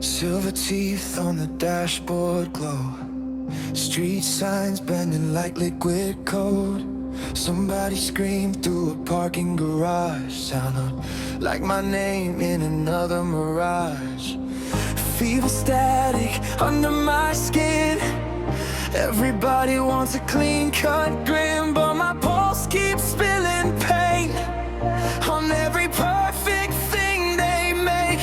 Silver teeth on the dashboard glow. Street signs bending like liquid cold. Somebody screamed through a parking garage. Sounded like my name in another mirage. Fever static under my skin. Everybody wants a clean-cut grin, but my pulse keeps spilling pain on every perfect thing they make.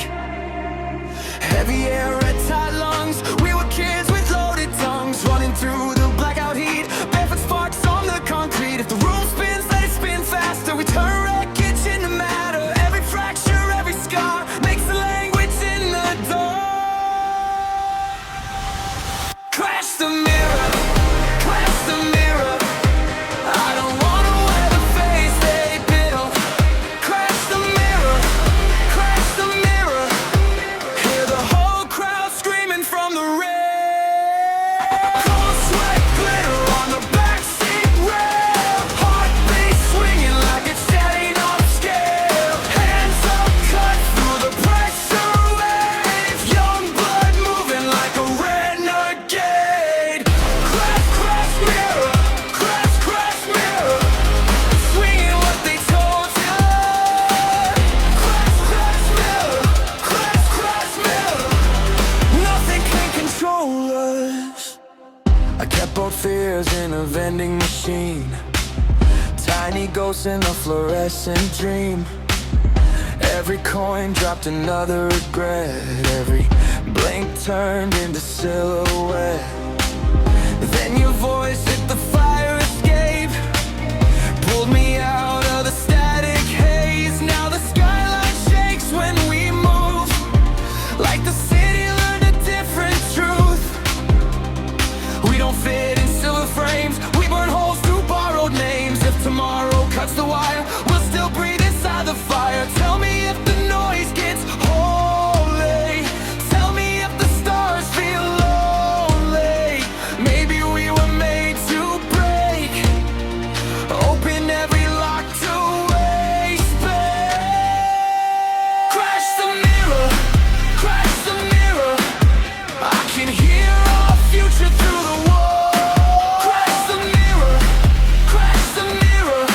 Heavy air, red tight lungs. We were kids with loaded tongues, running through the blackout heat. Barefoot sparks on the concrete. If the room spins, let it spin faster. We turn wreckage into matter. Every fracture, every scar makes the language in the dark. Crash the mirror, crash the mirror. I don't wanna wear the face they built. Crash the mirror, crash the mirror. Hear the whole crowd screaming from the rail. Cold sweat glitter on the backseat rail. Heartbeat swinging like it's setting off scale. Hands up, cut through the pressure wave. Young blood moving like a renegade. Crash, crash mirror, crash, crash mirror. Swinging what they told you. Crash, crash mirror, crash, crash mirror. Nothing can control us. I kept both fears in a vending machine. Tiny ghosts in a fluorescent dream. Every coin dropped another regret. Every blink turned into silhouette. Then your voice hit the fire escape, pulled me out of the static haze. Now the skyline shakes when we move, like the city learned a different truth. We don't fit in silver frames. We burn holes through borrowed names. If tomorrow cuts the wire, we'll still breathe inside the fire. Tell me if the noise gets holy. Tell me if the stars feel lonely. Maybe we were made to break. Open every lock to waste space. Crash the mirror, crash the mirror. I can hear our future through the wall. Crash the mirror, crash the mirror.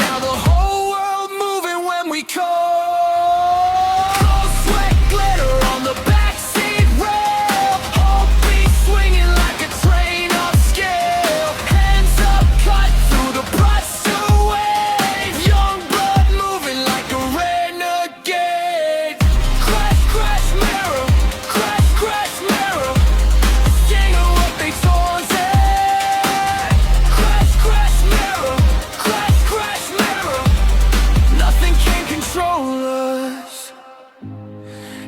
Now the whole world moving when we call. Cold sweat glitter on the backseat rail. Heartbeat swinging like a train off scale. Hands up, cut through the pressure wave. Young blood moving like a renegade. Crash, crash mirror, crash, crash mirror. Singing what they told you. Crash, crash mirror, crash, crash mirror. Nothing can control us.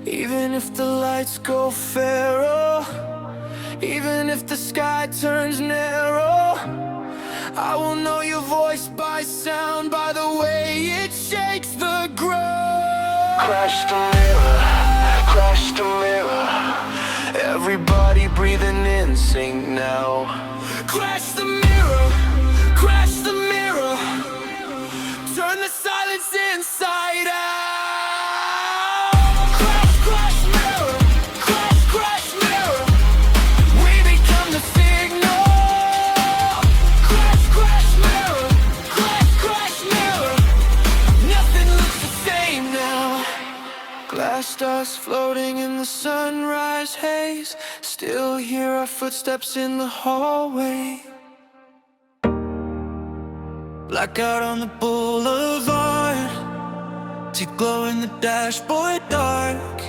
Even if the lights go feral, even if the sky turns narrow, I will know your voice by sound, by the way it shakes the ground. Crash the mirror, crash the mirror. Everybody breathing in sync now. Crash the mirror, crash the mirror. Turn the silence inside out. Crash, crash mirror, crash, crash mirror. We become the signal. Crash, crash mirror, crash, crash mirror. Nothing looks the same now. Glass stars floating in the sunrise haze. Still hear our footsteps in the hallway. Blackout on the boulevard. Teeth glow in the dashboard dark.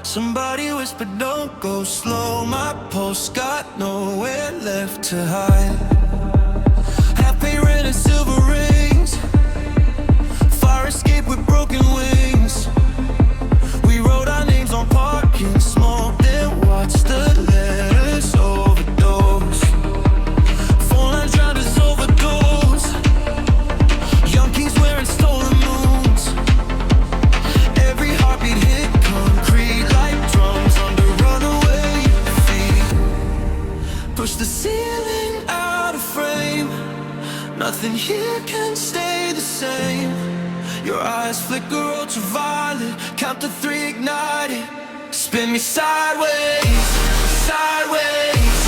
Somebody whispered, don't go slow. My pulse got nowhere left to hide. Half paint red and silver rings. Fire escape with broken wings. We wrote our names on parking, smoked and watched the letters overdose. Phone lines drowned as overdose. Young kings wearing stolen moons. Every heartbeat hit concrete like drums under runaway feet. Push the ceiling out of frame. Nothing here can stay the same. Your eyes flicker ultraviolet. Count to 3, ignite it. spin me sideways, sideways.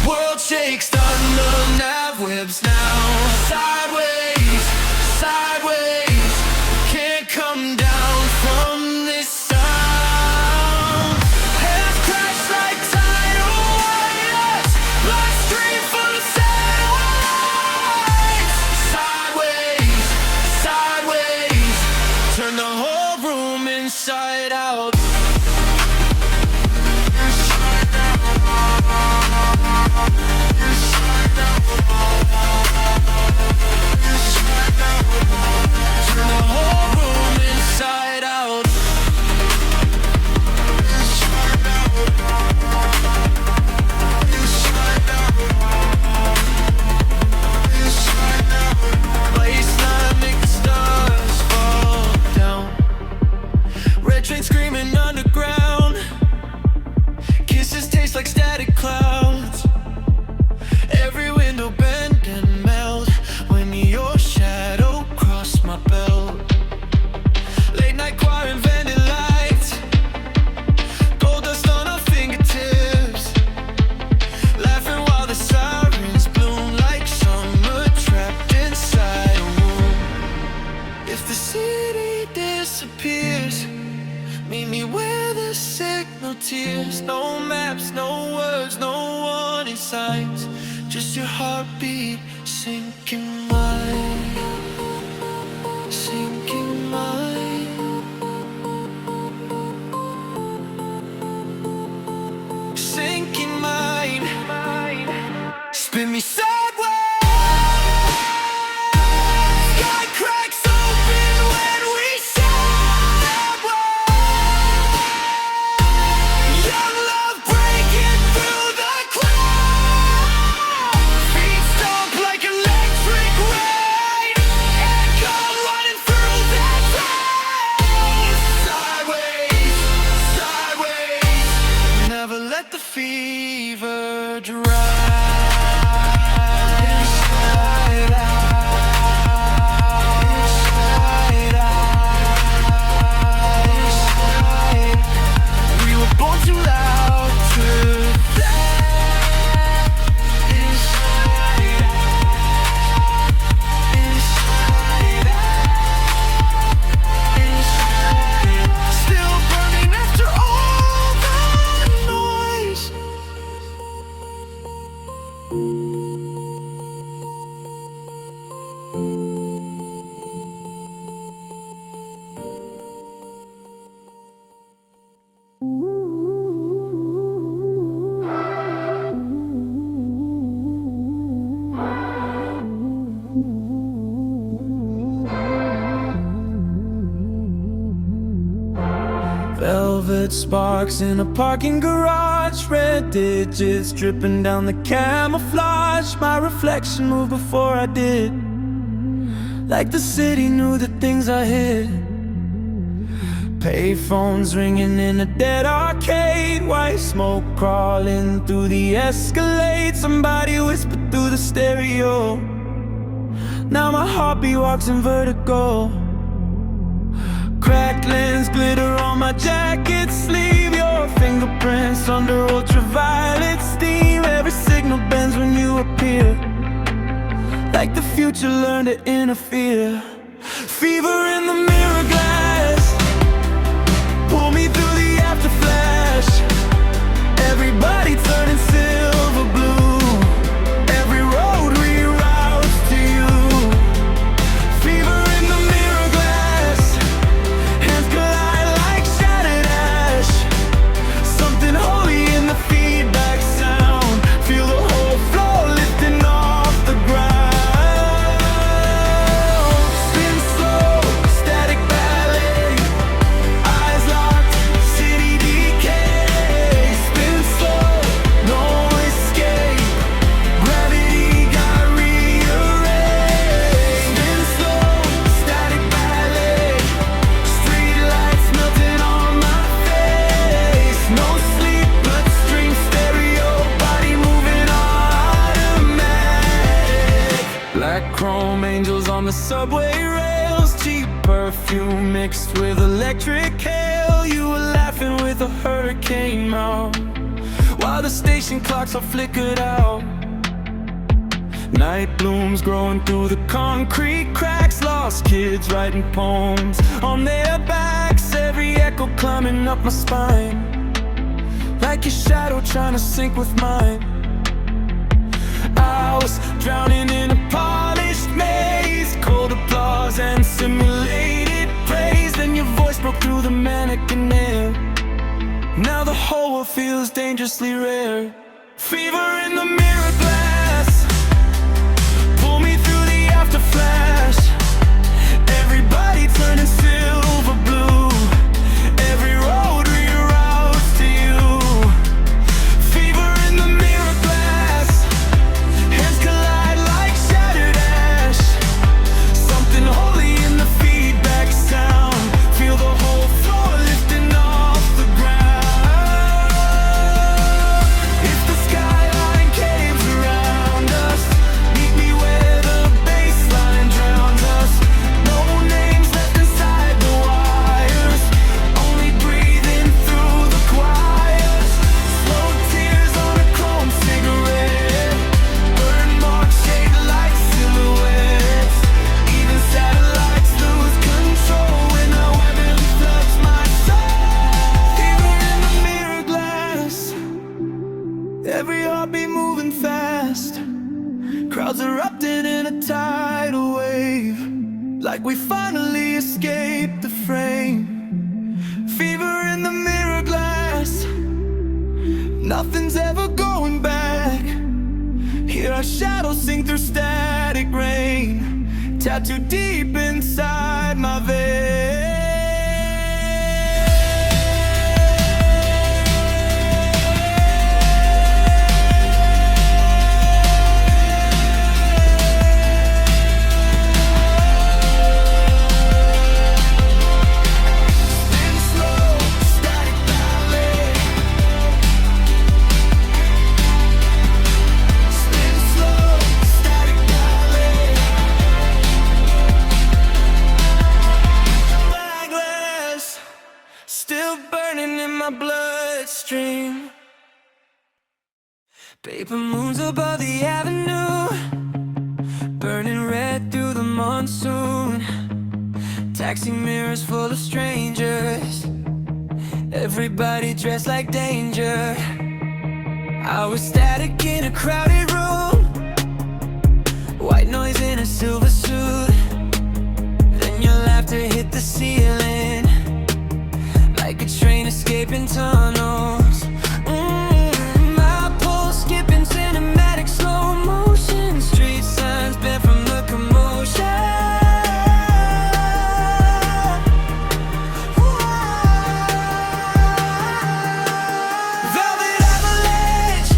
World shakes under nav webs now. Sideways, sideways. Can't come down from this sound. Hands crash like tidal waves. Bloodstream full of satellites. Sideways, sideways. Turn the whole room inside out. Turn the whole room inside out. Baseline, make the stars fall down. Red train screaming underground. Kisses taste like static clouds. Every window bend and melt when your shadow crossed my belt. Late night choir and vending lights. Gold dust on our fingertips. Laughing while the sirens bloom like summer trapped inside a womb. If the city disappears, meet me where the signal tears. No maps, no words, no warning signs. Just your heartbeat sinking mine, sinking mine. Sinking mine. Spin me sideways. Sky cracks open when we sideways. Young love breaking through the clouds. Feet stomp like electric rain. Echo running through the trains. Sideways, sideways. Never let the fever dry. Inside out, inside out, inside. We were born too loud to fly. Inside out, inside out, inside. Still burning after all the noise. Velvet sparks in a parking garage. Red digits dripping down the camouflage. My reflection moved before I did. Like the city knew the things I hid. Payphones ringing in a dead arcade. White smoke crawling through the Escalade. Somebody whispered through the stereo. Now my heartbeat walks in vertigo. Cracked lens, glitter on my jacket sleeve. Your fingerprints under ultraviolet steam. Every signal bends when you appear. Like the future learned to interfere. Fever in the mirror glass. Pull me through the after flash. Everybody turning silver blue. Every road reroutes to you. Fever in the mirror glass. Hands collide like shattered ash. Something holy in the feedback sound. Feel the whole floor lifting off the ground. Spin slow, static ballet. Eyes locked, city decay. Spin slow, no escape. Gravity got rearranged. Spin slow, static ballet. Street lights melting on my face. No sleep, bloodstream stereo. Body moving automatic. Black chrome angels on the subway rails. Cheap perfume mixed with electric hail. You were laughing with a hurricane mouth while the station clocks are flickered out. Night blooms growing through the concrete cracks. Lost kids writing poems on their backs. Every echo climbing up my spine, like your shadow trying to sync with mine. I was drowning in a polished maze, cold applause and simulated praise. Then your voice broke through the mannequin air. Now the whole world feels dangerously rare. Fever in the mirror glass, pull me through the after flash. Everybody turning silver blue, every road reroutes to you. Fever in the mirror glass, hands collide like shattered ash. Something holy in the feedback sound, feel the whole floor lifting off the ground. If the skyline caves around us, meet me where the baseline drowns us. No names left inside the wires, only breathing through the choirs. Slow tears on a chrome cigarette, burn marks shaped like silhouettes. Even satellites lose control when a weapon floods my soul. Fever in the mirror glass, every heartbeat moving fast. Crowds erupting in a tidal wave, like we finally escaped the frame. Fever in the mirror glass, nothing's ever going back. Hear our shadows sing through static rain, tattooed deep inside my veins. Spin slow, static ballet. Spin slow, static ballet. My glass, still burning in my bloodstream. Paper moons above the avenue, burning red through the monsoon. Taxi mirrors full of strangers, everybody dressed like danger. I was static in a crowded room, white noise in a silver suit. Then your laughter hit the ceiling, like a train escaping tunnels. My pulse skipping cinematic slow motion, street signs bent from the commotion. Velvet avalanche,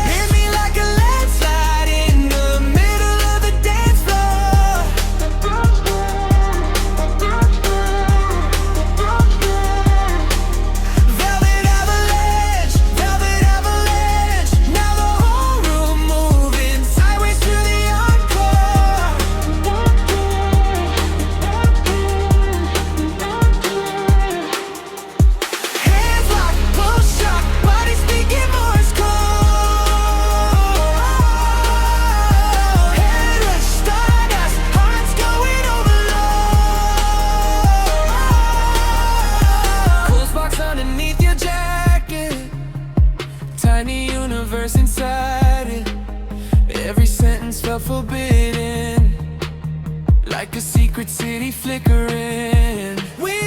hit me like a landslide in the middle of the dance floor. Velvet avalanche, now the whole room moving sideways to the encore. Hands locked, pulse shock, body speaking Morse code. Head rush, stardust, hearts going overload. Cool sparks underneath your jacket, tiny universe inside it. Every sentence felt forbidden, like a secret city flickering. We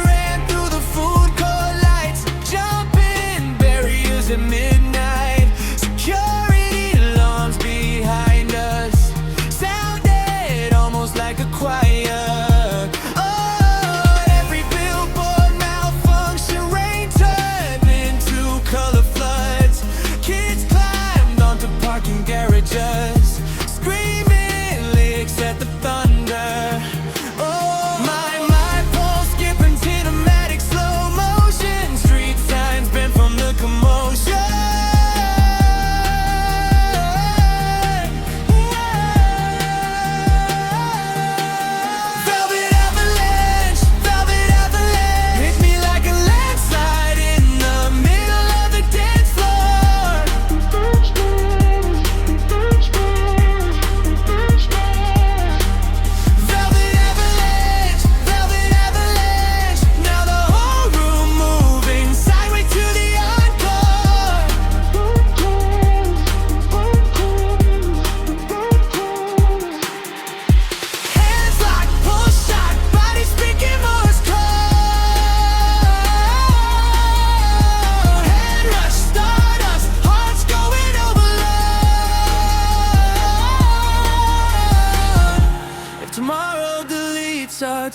ran through the food court lights, jumping barriers at midnight. Security alarms behind us sounded almost like a choir. Oh, every billboard malfunction, rain turned into color floods. Kids climbed onto parking garages, screaming licks at the thunder. Oh, my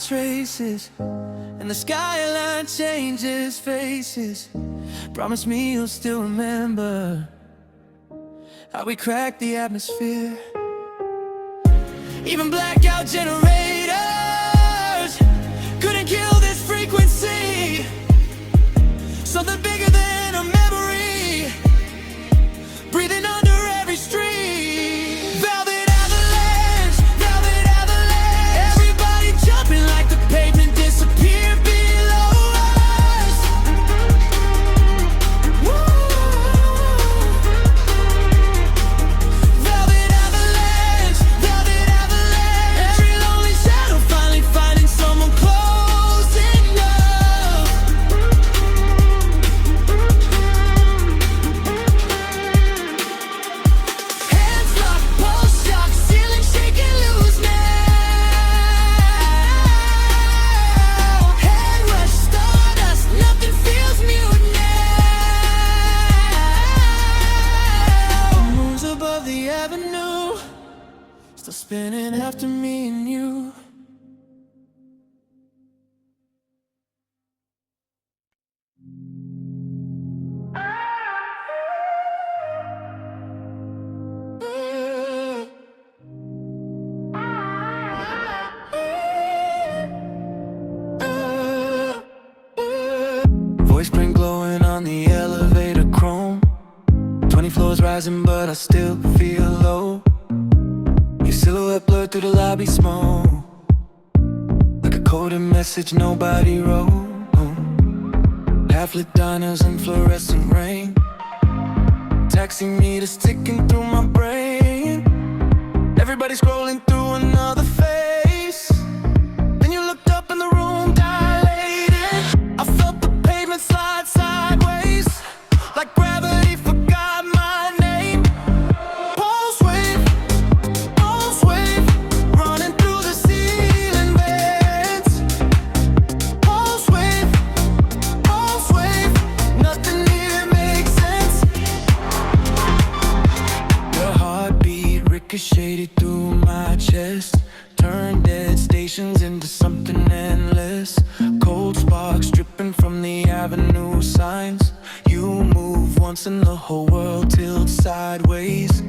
traces, and the skyline changes faces. Promise me you'll still remember how we cracked the atmosphere. Even blackout generators couldn't kill this frequency. Something bigger than a memory, breathing under every street. Velvet avalanche, velvet avalanche. Everybody jumping like the pavement disappeared below us. Woo. Velvet avalanche, velvet avalanche. Every lonely shadow finally finding someone close enough. Hands locked, pulse shock, ceiling shaking loose now. Head rush, stardust, nothing feels mute now. The moon's above the avenue, still spinning after me and you. Voice print glowing on the elevator chrome. 20 floors rising, but I still feel low. Your silhouette blurred through the lobby smoke, like a coded message nobody wrote. Half-lit diners and fluorescent rain, taxi meters ticking through my brain. Everybody scrolling through another face. Then you looked up and the room dilated. I felt the pavement slide sideways, like gravity forgot my name. Pulse wave, running through the ceiling vents. Pulse wave, nothing here makes sense. Your heartbeat ricocheted through my chest, turned dead stations into something endless. Cold sparks dripping from the avenue signs. You move once and the whole world tilts sideways.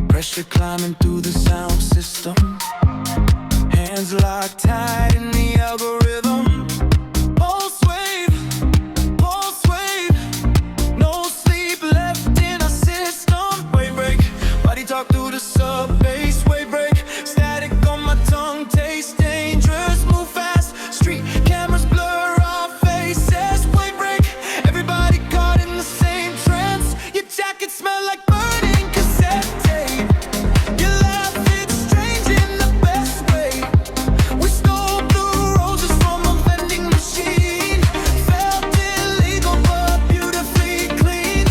Pressure climbing through the sound system, hands locked tight in the algorithm. Pulse wave, no sleep left in our system. Wave break, body talk through the sub bass. Wave break, static on my tongue, taste dangerous, move fast. Street cameras blur our faces. Wave break, everybody caught in the same trance. Your jacket smell like burning cassette tape. Your laugh, it's strange in the best way. We stole blue roses from a vending machine. Felt illegal but beautifully clean.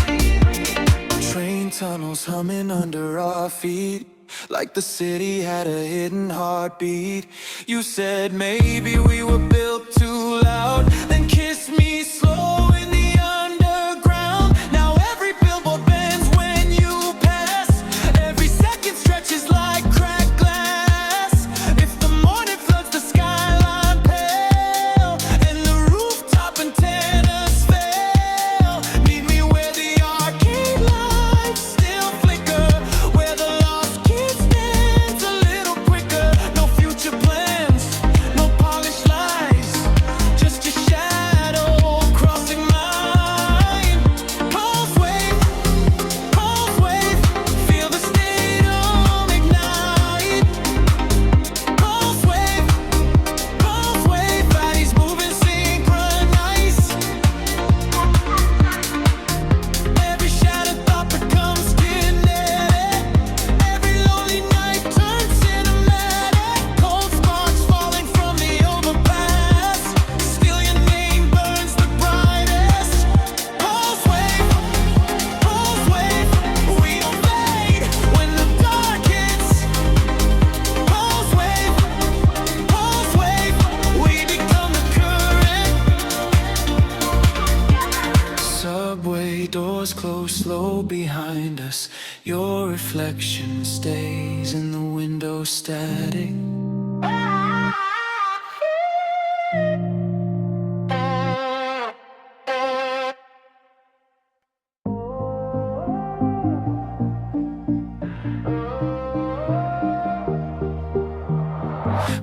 Train tunnels humming under our feet, like the city had a hidden heartbeat. You said maybe we were built too loud, then kissed me slow in the underground. Now every billboard bends when you pass. Every second stretches like cracked glass. If the morning floods the skyline pale, and the rooftop antennas fail, meet me where the arcade lights still flicker, where the lost kid stands a little quicker. No future plans, no polished lies, just your shadow crossing mine. Pulse wave, feel the stadium ignite. Pulse wave, bodies moving synchronized. Every shattered thought becomes kinetic. Every lonely night turns cinematic. Cold sparks falling from the overpass. Still your name burns the brightest. Pulse wave, we don't fade when the dark hits. Pulse wave, we become the current. Subway doors close slow behind us. Your reflection stays in the window static.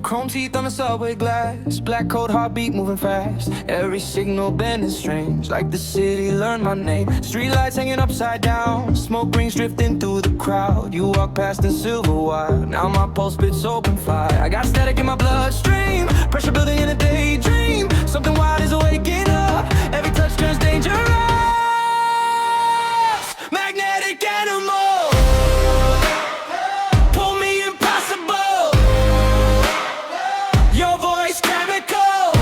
Chrome teeth on the subway glass, black coat, heartbeat moving fast. Every signal bending strange, like the city learned my name. Streetlights hanging upside down, smoke rings drifting through the crowd. You walk past in silver wire, now my pulse spits open fire. I got static in my bloodstream, pressure building in a daydream. Something wild is waking up, every touch turns dangerous. Magnetic animal, pull me impossible. Your voice chemical,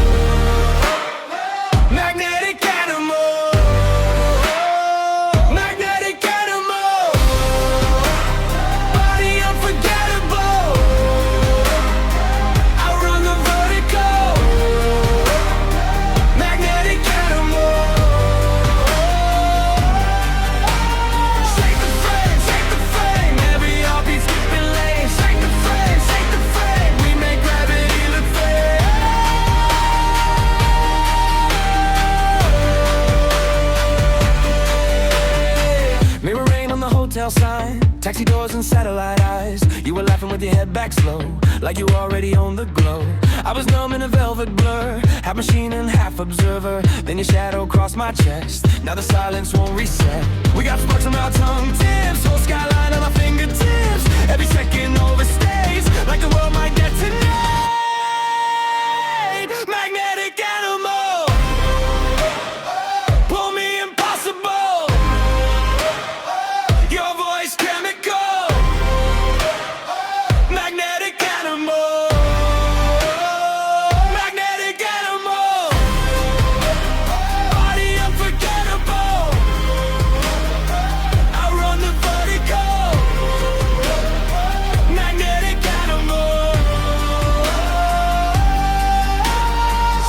magnetic animal, magnetic animal. Body unforgettable, I run the vertical. Magnetic animal. Shake the frame, every heartbeat skipping lanes. Shake the frame, we make gravity look fake. Mirror rain on the hotel sign, taxi doors and satellite eyes. You were laughing with your head back slow, like you already owned the glow. I was numb in a velvet blur, half machine and half observer. Then your shadow crossed my chest, now the silence won't reset. We got sparks on our tongue tips, whole skyline on our fingertips. Every second overstays, like the world might detonate. Magnetic animal, pull me impossible. Your voice chemical, magnetic animal, magnetic animal. Body unforgettable, I run the vertical. Magnetic animal.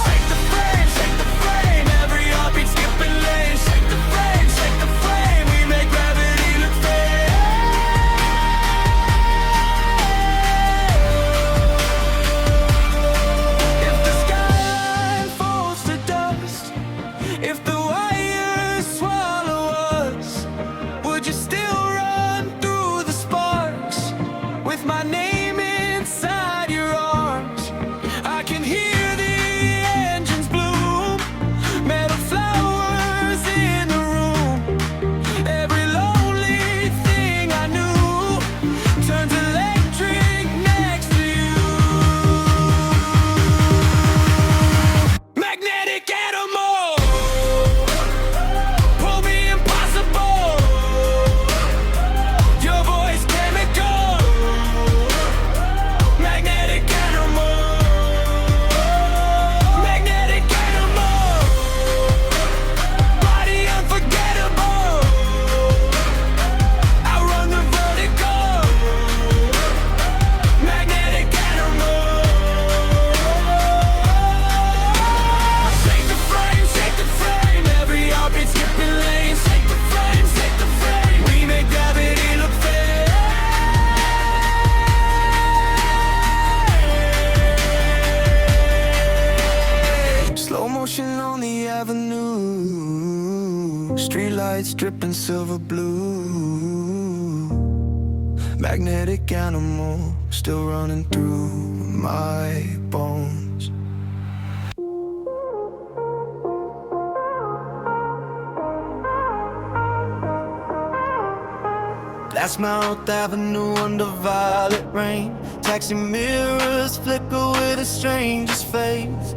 Shake the frame, every heartbeat skipping lanes. Shake the frame, we make gravity look fake. If the sky falls to dust, if the wires swallow us, would you still run through the sparks with my name inside your arms? I can hear the engines bloom, metal flowers in the room. Every lonely thing I knew turns electric next to you. Magnetic animal, pull me impossible. Your voice chemical, magnetic animal, magnetic animal. Body unforgettable, I run the vertical. Magnetic animal. Shake the frame, every heartbeat skipping lanes. Shake the frame, we make gravity look fake. Slow motion on the avenue, streetlights dripping silver blue. Magnetic animal still running through my bones. That's Mount Avenue under violet rain. Taxi mirrors flicker with a stranger's face.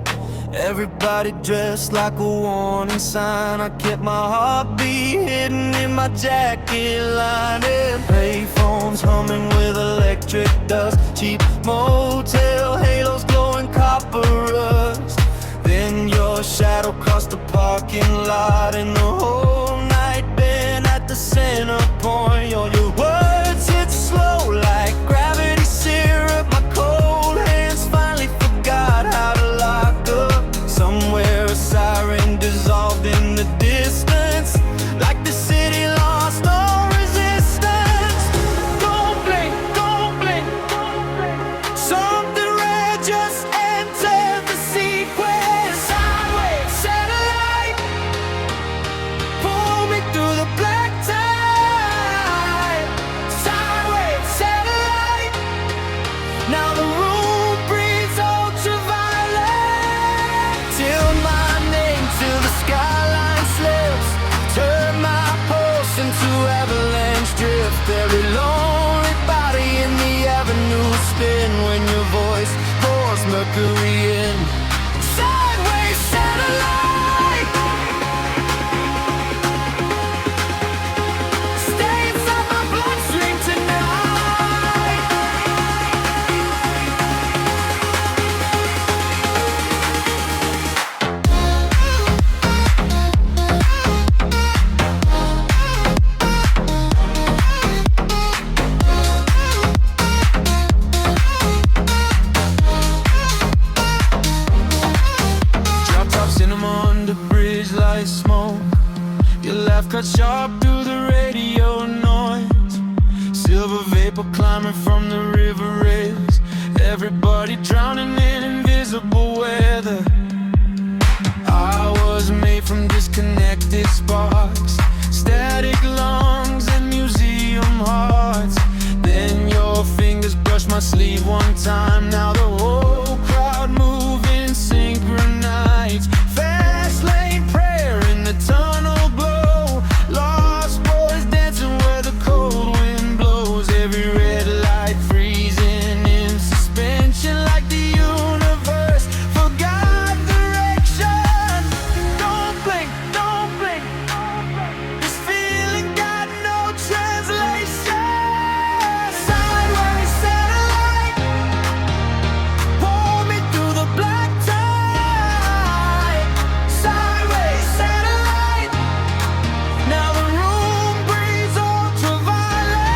Everybody dressed like a warning sign. I kept my heartbeat hidden in my jacket lining. Payphones humming with electric dust. Cheap motel halos glowing copper rust. Then your shadow crossed the parking lot, and the whole night been at the center point. Your words hit slow like gravity syrup. My cold hands finally forgot how to lock up. Somewhere a siren dissolved in the distance, like the city lost all resistance. Don't blink, don't blink. Something red just entered the sequence. Sideways satellite, Every lonely body in the avenue spin when your voice pours mercury in. Sideways satellite, stay inside my bloodstream tonight. Like smoke, your laugh cut sharp through the radio noise. Silver vapor climbing from the river rails. Everybody drowning in invisible weather. I was made from disconnected sparks, static lungs and museum hearts. Then your fingers brushed my sleeve one time. Now the whole crowd moving synchronized. Fast lane prayer in the tunnel glow. Lost boys dancing where the cold wind blows. Every red light freezing in suspension like the universe forgot direction. Don't blink, don't blink. This feeling got no translation. Sideways satellite, pull me through the black tide. Sideways satellite, now the room breathes ultraviolet.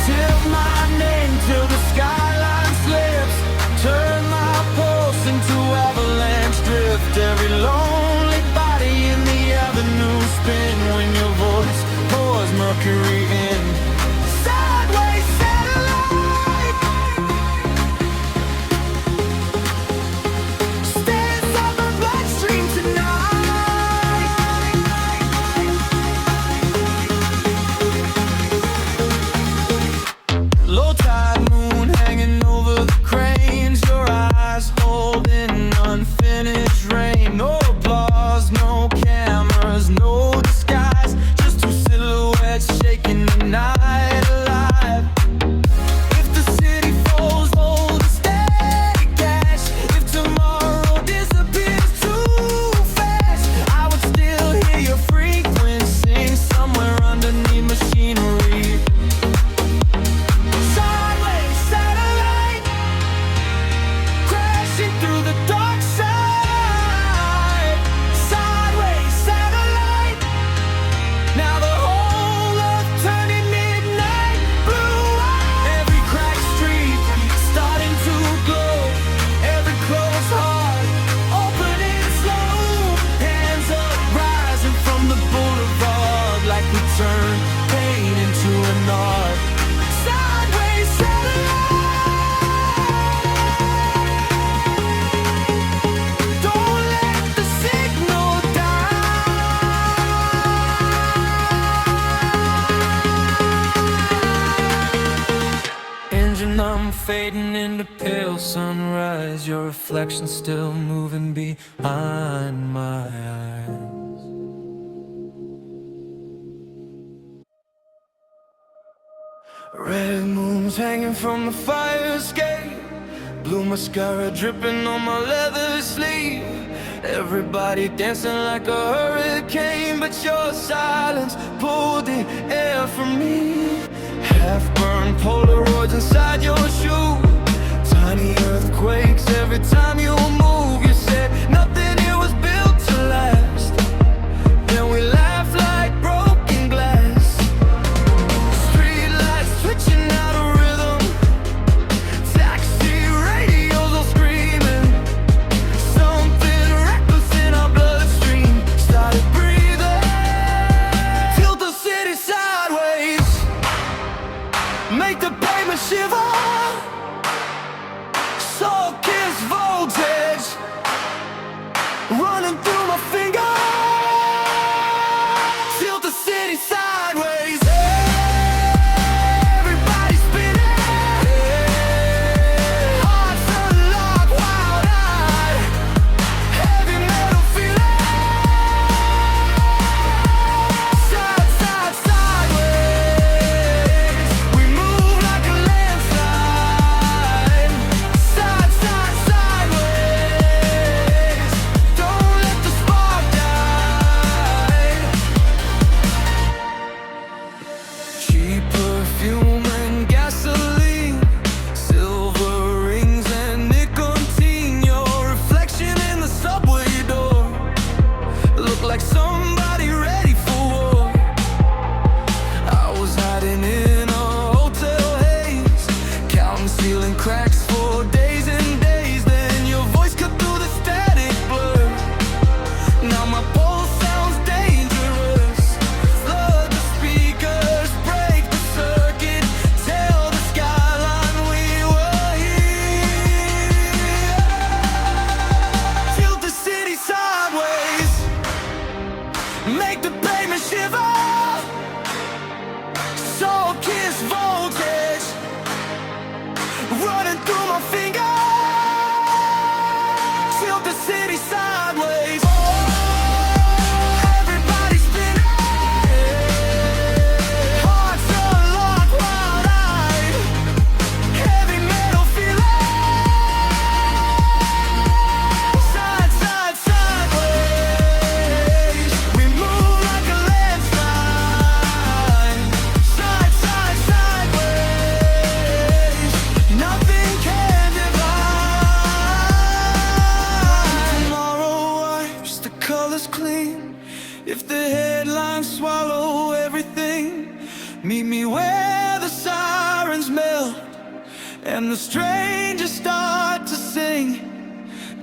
Tip my name till the skyline slips. Turn my pulse into avalanche drift. Every lonely body in the avenue spin when your voice pours mercury in. Sideways satellite, stay inside my bloodstream tonight. Low tide moon hanging over the cranes. Your eyes holding unfinished rain. No applause, no cameras, no disguise. Just two silhouettes shaking the night alive. If the city falls, hold a steady cash. If tomorrow disappears too fast, I would still hear your frequency somewhere underneath machinery. Sideways satellite, crashing through the dark side. Sideways satellite, now the whole earth turning midnight blue. Every cracked street starting to glow. Every closed heart opening slow. Hands up rising from the boulevard like we turn pain into an art. Sideways satellite, don't let the signal die. Engine I'm fading into pale sunrise. Your reflection still moving behind my eyes. Red moons hanging from the fire escape. Blue mascara dripping on my leather sleeve. Everybody dancing like a hurricane, but your silence pulled the air from me. Half-burned Polaroids inside your shoe. Tiny earthquakes every time you move. You said nothing here was built to last. Then we laughed like broken glass. Street lights switching out of rhythm. Taxi radios all screaming. Something reckless in our bloodstream started breathing. Tilt the city sideways, make the pavement shiver. Soul kiss voltage. the city sideways. Everybody spinning, hearts unlocked, wild-eyed, heavy metal feeling. Side, side, sideways, we move like a landslide. Side, side, sideways, nothing can divide. Tomorrow wipes the colors clean. If the headlines swallow everything, meet me where the sirens melt and the strangers start to sing.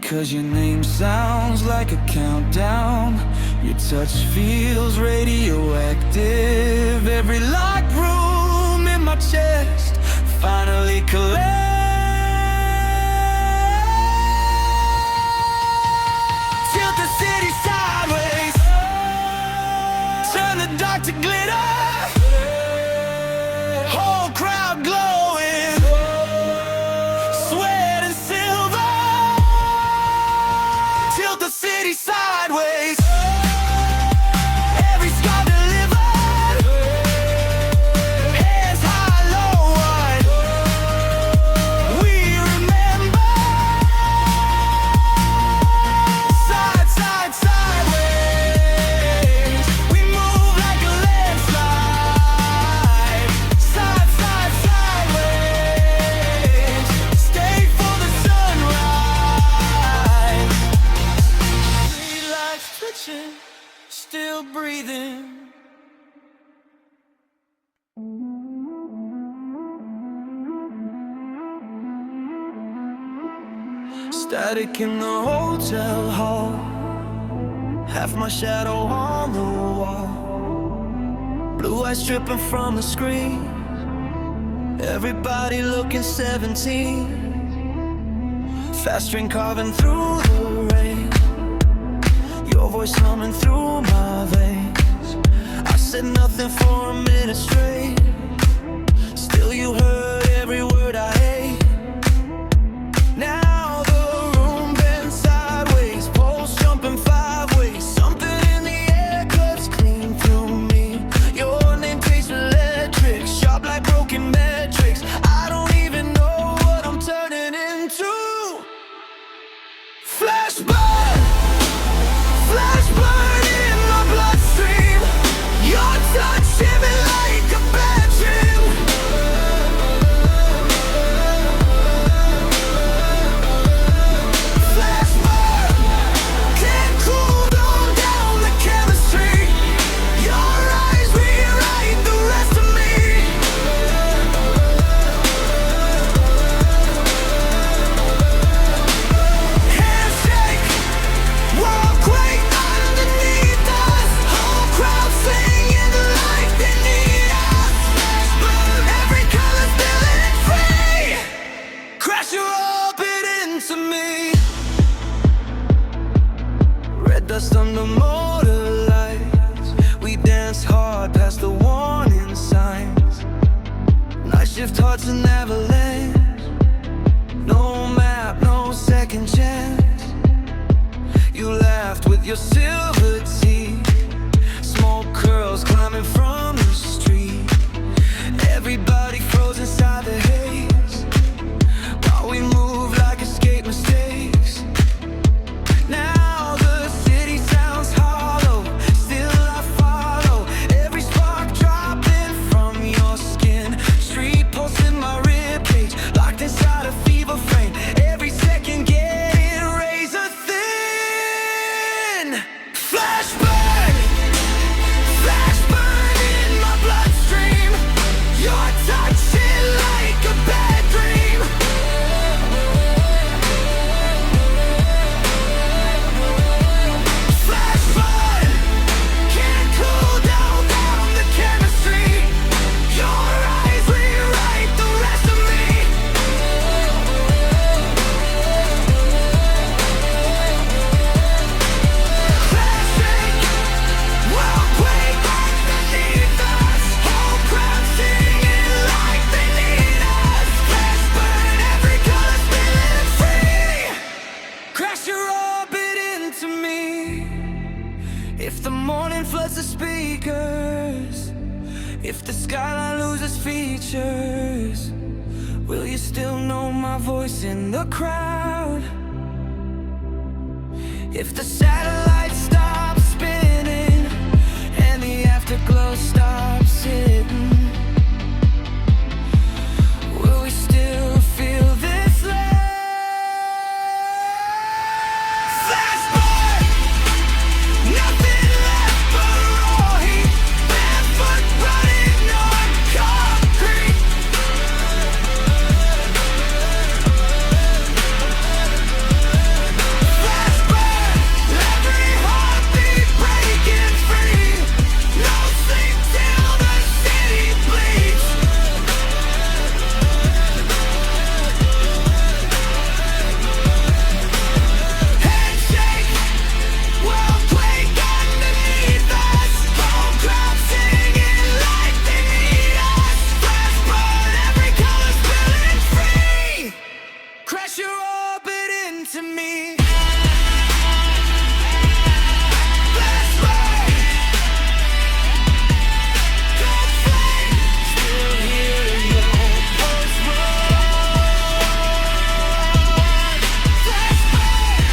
'Cause your name sounds like a countdown. Your touch feels radioactive. Every locked room in my chest finally collects. Tilt the city sideways, turn the dark to glitter. Whole crowd glowing, sweat and silver. Tilt the city sideways, every scar delivered. Hands high, low, wide, we remember. Side, side, sideways, we move like a landslide. Side, side, sideways, stay for the sunrise. Street lights twitching, still breathing. Static in the hotel hall, half my shadow on the wall. Blue eyes dripping from the screen, everybody looking 17. Fast train carving through the rain, your voice humming through my veins. I said nothing for a minute straight, still you heard every word I hate. Now the room bends sideways, pulse jumping 5 ways. Something in the air cuts clean through me. Your name tastes electric, sharp like broken metrics. I don't even know what I'm turning into. Flash burn in my bloodstream. Your touch hit me like a bad dream. Flash burn, can't cool down the chemistry. Your eyes rewrite the rest of me. Handshake, world quake underneath us. Whole crowd singing like they need us. Burn every color, feeling free. Crash your orbit into me. Red dust under motor lights. We dance hard past the warning signs. Night shift hearts an avalanche. No map, no second chance. You laughed with your silver teeth. Smoke curls climbing from the street. Everybody froze inside the haze, while we move like escape mistakes. Now the city sounds hollow, still I follow. Every spark dropping from your skin. Street pulse in my ribcage, locked inside a fever frame. Every second getting razor thin. Flash burn in my bloodstream. Your touch hit like a bad dream. Flash burn, can't cool down the chemistry. Your eyes rewrite the rest of me. Flash shake, world quake underneath us. Whole crowd singing like they need us. Flash burn, every color feeling free. Crash your If the morning floods the speakers, if the skyline loses features, will you still know my voice in the crowd? If the satellites stop spinning and the afterglow stops hitting, will we still feel this love? Flashback, nothing left but raw heat, barefoot running on concrete. Flashback, every heartbeat breaking free, no sleep till the city bleeds. Handshake, world quake underneath us, whole crowd singing like they need us. Flash burn, every color spilling free, crash your orbit into me. Flashlight, cold flame, still hearing your pulse run. Flashlight.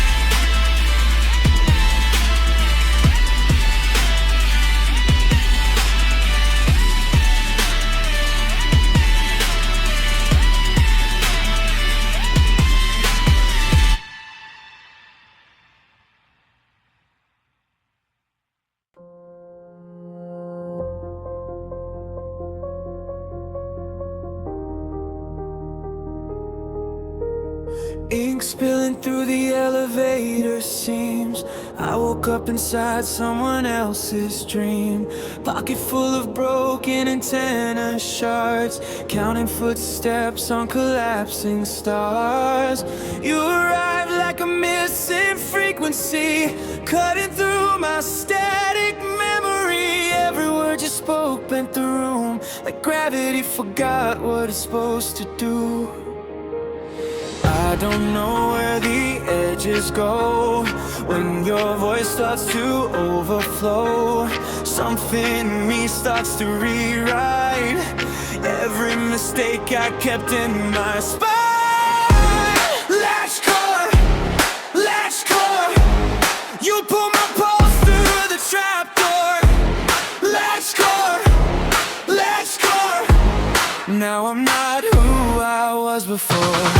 Ink spilling through the elevator seams. I woke up inside someone else's dream. Pocket full of broken antenna shards, counting footsteps on collapsing stars. You arrived like a missing frequency, cutting through my static memory. Every word you spoke bent the room, like gravity forgot what it's supposed to do. I don't know where the edges go when your voice starts to overflow. Something in me starts to rewrite every mistake I kept in my spine. Latch core, you pull my pulse through the trapdoor. Latch core, now I'm not who I was before.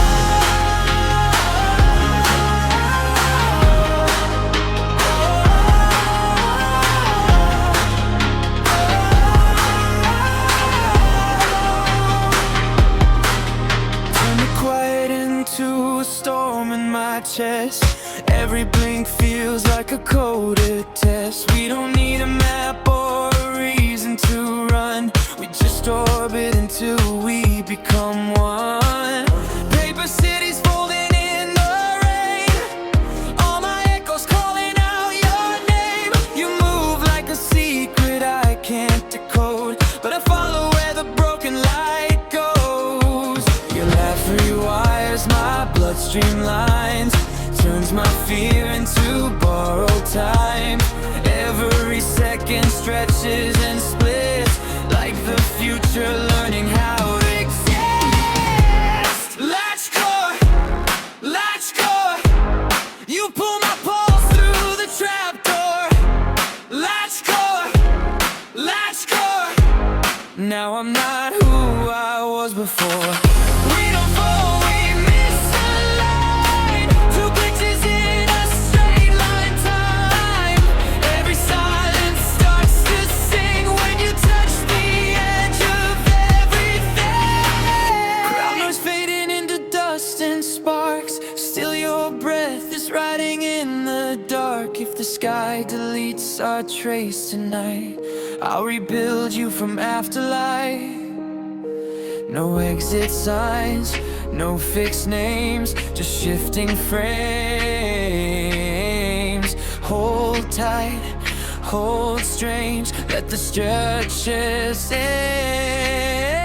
To a storm in my chest, every blink feels like a coded test. We don't need a map or a reason to run, we just orbit until we become one. Paper cities folding in the rain, all my echoes calling out your name. You move like a secret I can't decode, but I follow where the broken light goes. Your laugh rewires my bloodstream lines, turns my fear into borrowed time. Every second stretches and splits like the future learning how to exist. Latch core, you pull my pulse through the trapdoor. Latch core, now I'm not who I was before. We don't fall, we misalign, two glitches in a straight line time. Every silence starts to sing when you touch the edge of everything. Crowd noise fading into dust and sparks, still your breath is riding in the dark. If the sky deletes our trace tonight, I'll rebuild you from afterlife. No exit signs, no fixed names, just shifting frames. Hold tight, hold strange, let the stretches end.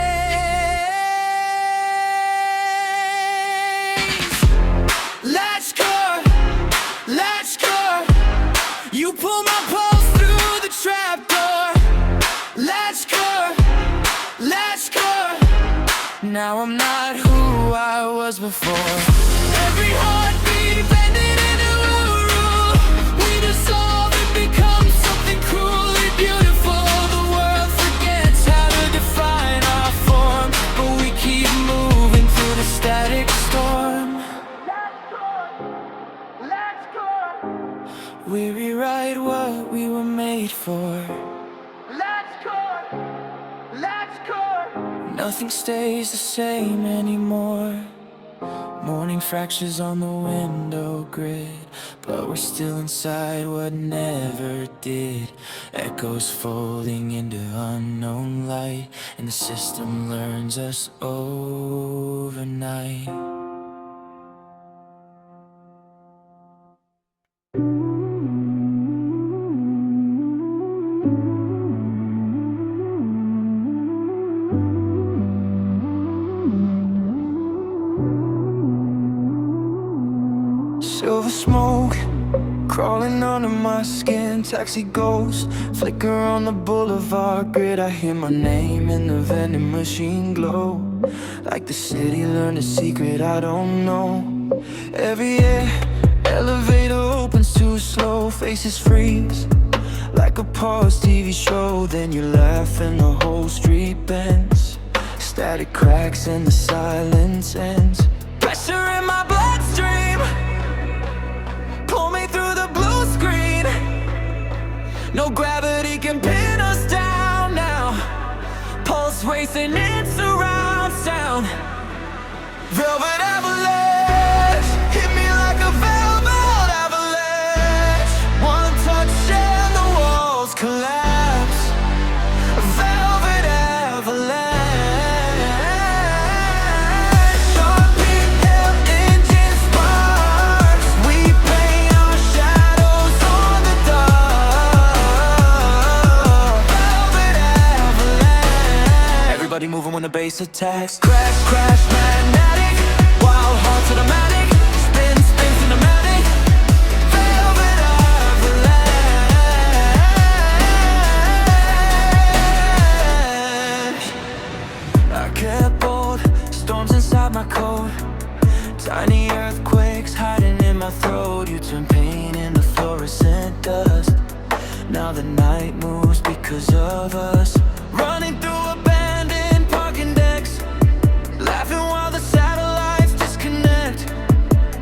Latch core, you pull my pulse through now I'm not who I was before. Every heartbeat bending into a rule. We dissolve and become something cruelly beautiful. The world forgets how to define our form, but we keep moving through the static storm. Let's go. We rewrite what we were made for. Let's go. Let's go. Nothing stays the same anymore. Morning fractures on the window grid, but we're still inside what never did. Echoes folding into unknown light, and the system learns us overnight. Silver smoke crawling under my skin. Taxi ghost flicker on the boulevard grid. I hear my name in the vending machine glow, like the city learned a secret I don't know. Every elevator opens too slow. Faces freeze like a paused TV show. Then you laugh and the whole street bends. Static cracks and the silence ends. Pressure in my bloodstream, pull me through the blue screen. No gravity can pin us down now. Pulse racing in surround sound. Velvet avalanche hit me like a velvet avalanche. One touch and the walls collapse. Velvet avalanche. Moving when the bass attacks. Crash, crash, magnetic. Wild hearts automatic. Spin, spin, cinematic. Velvet avalanche. I kept bold, storms inside my coat. Tiny earthquakes hiding in my throat. You turn pain into fluorescent dust. Now the night moves because of us. Running through a laughing while the satellites disconnect.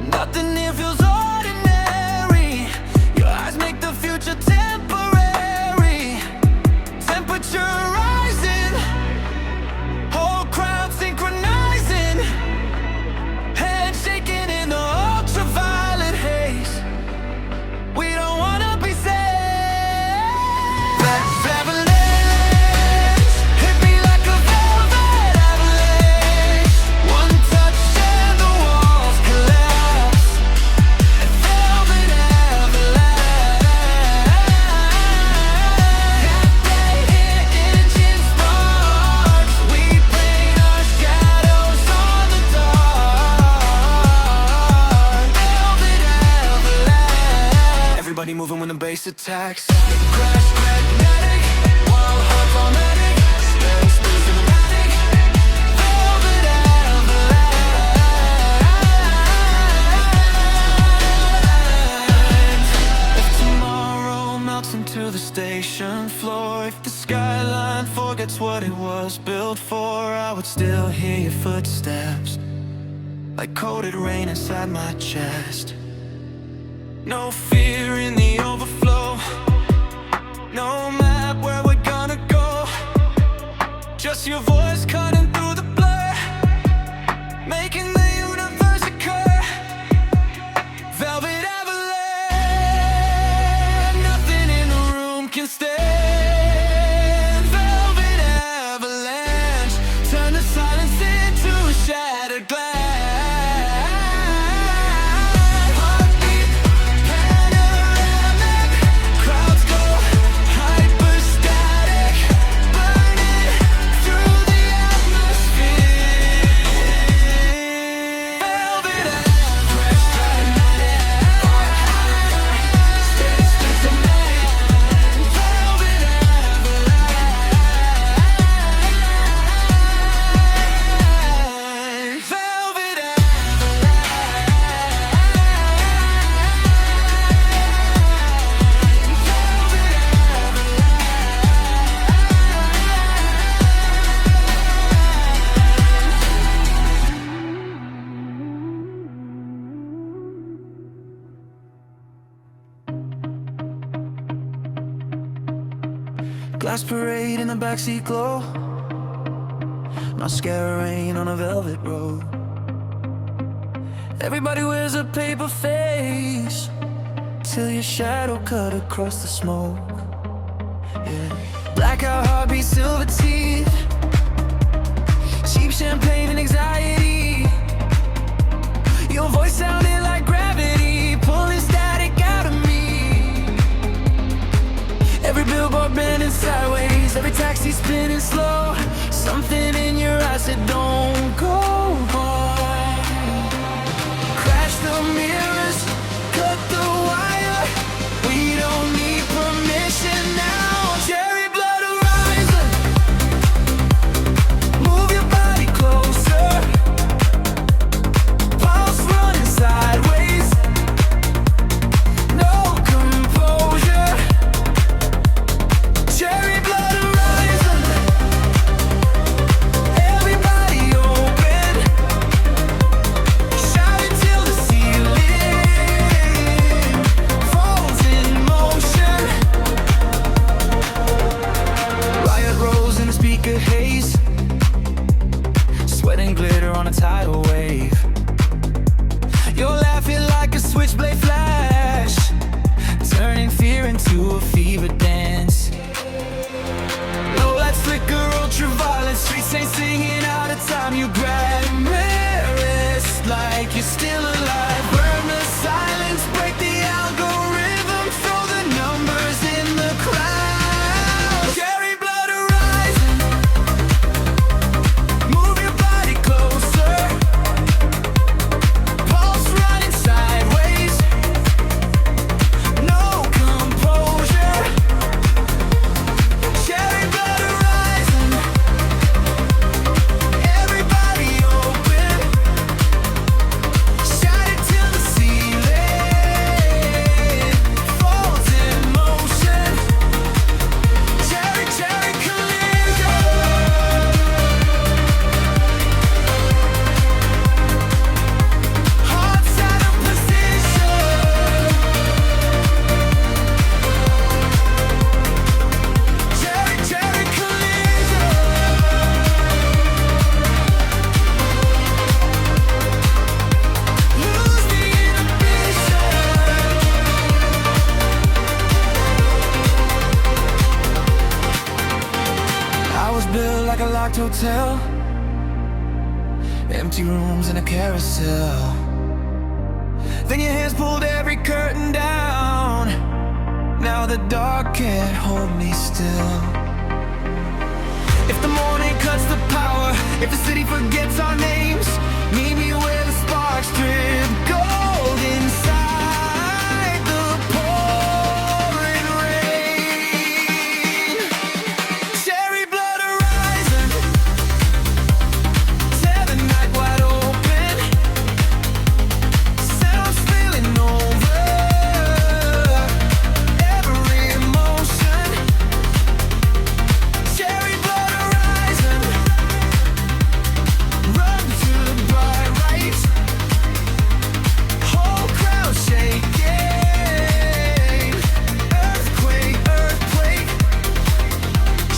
Nothing here feels ordinary. Your eyes make the future temporary. Temperature rising, whole crowd synchronizing. Head shaking in the ultraviolet haze. We don't wanna be saved. Moving when the bass attacks. Crash, magnetic. Wild hearts automatic. Spin, spin, cinematic. Velvet avalanche. If tomorrow melts into the station floor, if the skyline forgets what it was built for, I would still hear your footsteps like coated rain inside my chest. No fear in the overflow. No map where we're gonna go. Just your voice cutting through the blur, making the universe occur. Velvet avalanche. Nothing in the room can stand. Velvet avalanche. Turn the silence into a shattered glass. Glass parade in the backseat glow. Not scared of rain on a velvet road. Everybody wears a paper face till your shadow cut across the smoke. Yeah. Blackout heartbeat, silver teeth, cheap champagne and anxiety. Your voice sounded like gravity, pulling static out of me. Every billboard bending sideways, every taxi spinning slow. Something in your eyes said don't go on. Crash the mirrors, cut the wire. We don't need permission now. Cherry blood horizon, move your body closer. Pulse running sideways, no composure. Cherry blood horizon, everybody open. Shout it till the ceiling falls in motion. Riot rolls in the speaker haze, sweat and glitter on a tidal wave. You're laughing like a switchblade flash, turning fear into a fever dance. Low lights flicker, ultraviolet, streets ain't singing out of time. You grab wrist like you're still alive. Burn the silence, break the algorithm, throw the numbers in the crowd. Cherry blood horizon, move your body closer. Pulse running sideways, no composure. Cherry blood horizon, everybody open. Shout it till the ceiling falls in motion. Cherry, cherry collision. Hearts out of position. Cherry, cherry collision. Lose the inhibition. I was built like a locked hotel, empty rooms in a carousel. Then your hands pulled every curtain down. Now the dark can't hold me still. If the morning cuts the power, if the city forgets our names, meet me where the sparks drip gold inside the pouring rain. Cherry blood horizon, tear the night wide open. Sound spilling over every emotion. Cherry blood horizon, run to the bright light. Whole crowd shaking. Earthquake, earthquake.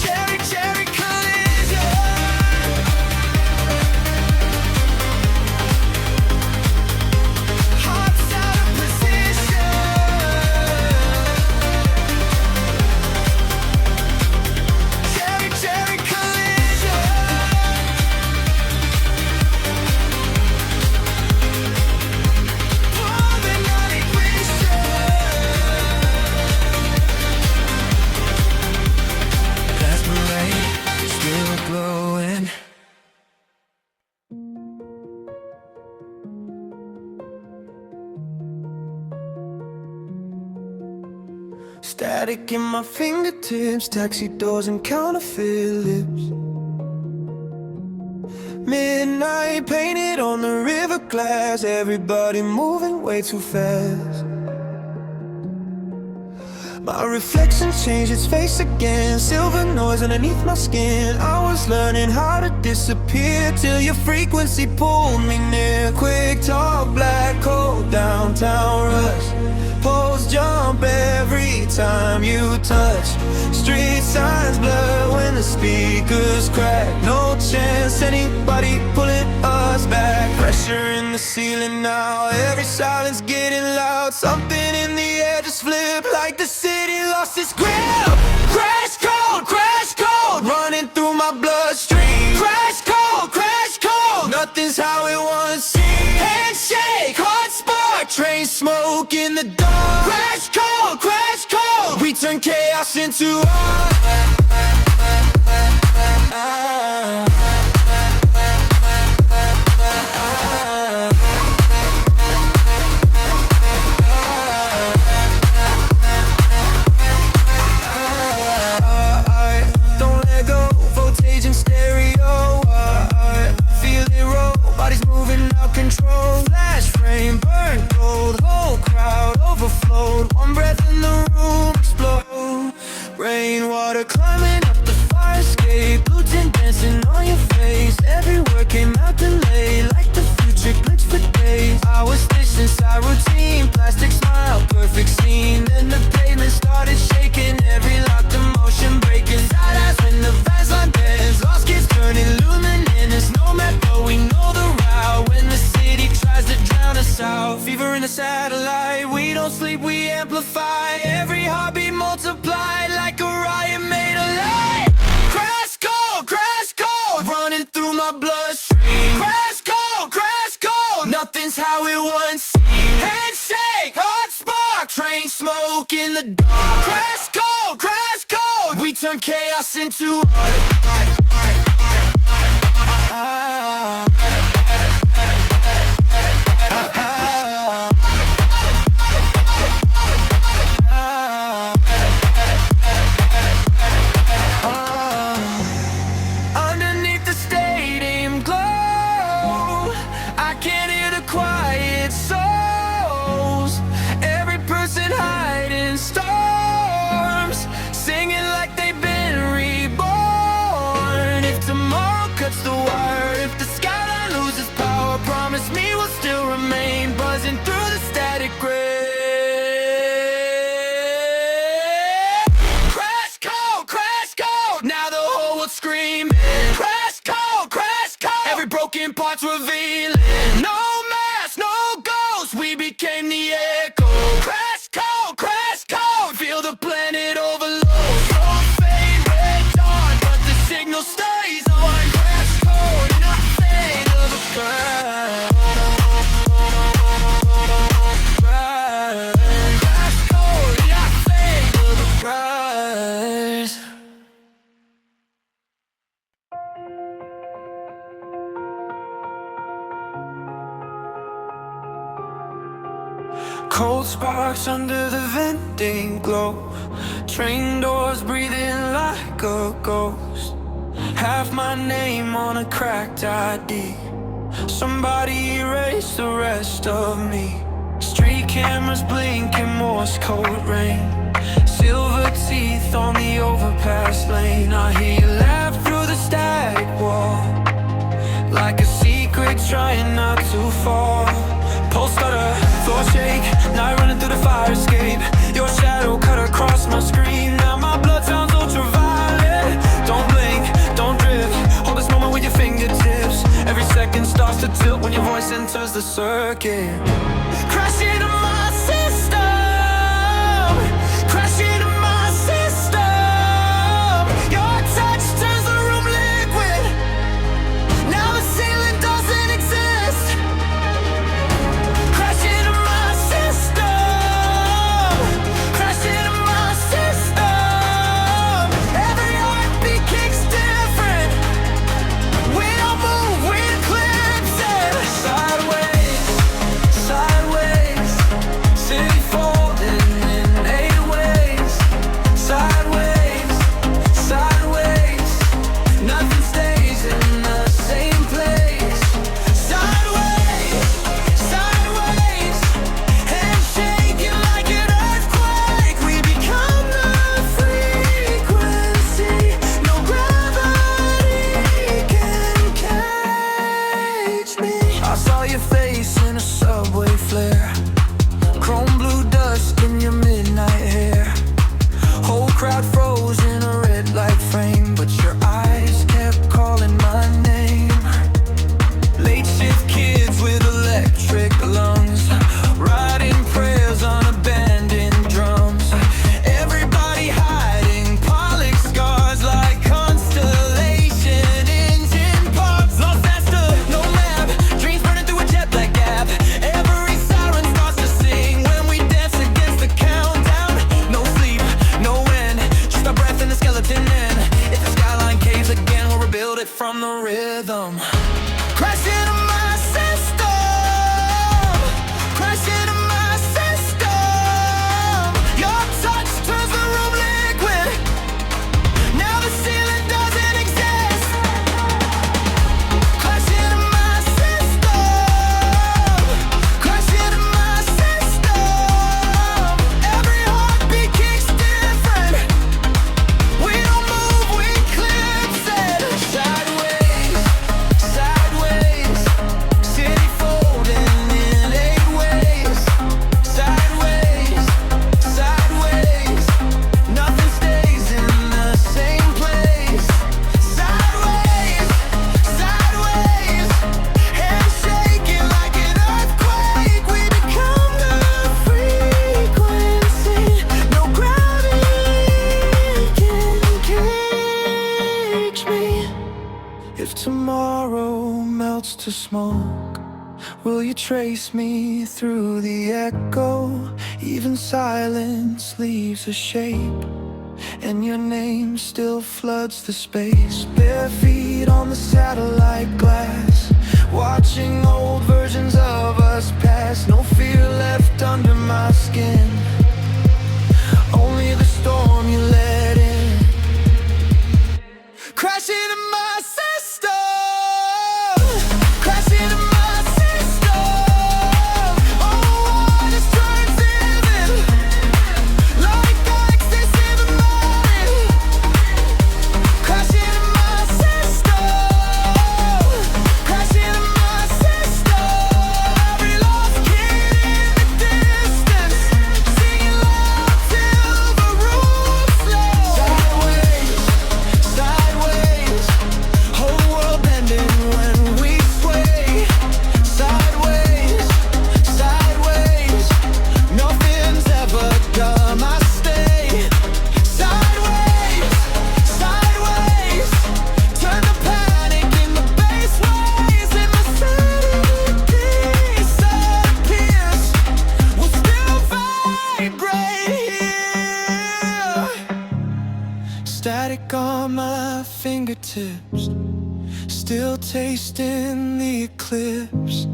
Cherry, cherry collision. Hearts out of position. Cherry, cherry collision. Pouring on ignition. Glass parade, still glowing. Static in my fingertips, taxi doors and counterfeit lips. Midnight painted on the river glass, everybody moving way too fast. My reflection changed its face again, silver noise underneath my skin. I was learning how to disappear till your frequency pulled me near. Quick talk, black hole, downtown rush. Poles jump every time you touch. Street signs blur when the speakers crack. No chance anybody pulling us back. Pressure in the ceiling now, every silence getting loud. Something in the air just flipped like the city lost its grip. Crash cold, running through my bloodstream. Crash cold, nothing's how it once seemed. Handshake, hot spark, train smoke in the dark. Crash cold, we turn chaos into art. Don't let go, voltage in stereo. Feel it roll, bodies moving out control. Flash frame, burn gold, whole crowd overflowed. One breath in the room, explode. Rainwater climbing up the fire escape. Blue tint dancing on your face. Every word came out delayed, like the future glitched for days. I was stitched inside routine, plastic smile, perfect scene. Then the pavement started shaking, every locked emotion breaking. Side eyes when the fast line bends, lost kids turning luminous. No map, but we know the route. When the city tries to drown us out, fever in the satellite. We don't sleep, we amplify. Every heartbeat multiplied like a riot made alive. Crash cold, running through my bloodstream. Crash cold, nothing's how it once seemed. Handshake, hot spark, train smoke in the dark. Crash cold, we turn chaos into art. Underneath the stadium glow, I can hear the quiet souls. Every person hiding storms, singing like they've been reborn. If tomorrow cuts the wire, if the skyline loses power, promise me we'll still remain buzzing through the static gray. Crash cold, now the whole world's screaming. Crash cold, every broken part's revealing. No mask, no ghost, we became the echo. Crash cold, feel the planet overload. Don't fade, red dawn, but the signal stays on. Crash cold, in a fade of a crash. Crash cold, in a fade of a crash. Cold sparks under the venting glow. Train doors breathing like a ghost. Half my name on a cracked ID. Somebody erase the rest of me. Street cameras blinking, Morse code rain. Silver teeth on the overpass lane. I hear you laugh through the static wall, like a secret trying not to fall. Pulse stutter, floor shake, night running through the fire escape. Your shadow cut across my screen. Now my blood sounds ultraviolet. Don't blink, don't drift, hold this moment with your fingertips. Every second starts to tilt when your voice enters the circuit. Crash into my system, crash into my system. Your touch turns the room liquid. Now the ceiling doesn't exist. Crash into my system, crash into my system. Every heartbeat kicks different. We don't move, we eclipse it. Sideways, sideways. smoke? Will you trace me through the echo? Even silence leaves a shape, and your name still floods the space. Bare feet on the satellite glass, watching old versions of us pass. No fear left under my skin, only the storm you let in, crashing in my system, crashing in my system. Oh, I just transited like access in the mind, crashing in my system, crashing in my system. Every lost kid in the distance, singing loud till the roof's low. Sideways, sideways, whole world bending when we sway. Sideways, sideways, nothing's ever done. I stay sideways, sideways, turn the panic in the base ways. In the city, disappears, we'll still vibrate here. Static on my fingertips, still tasting the eclipse.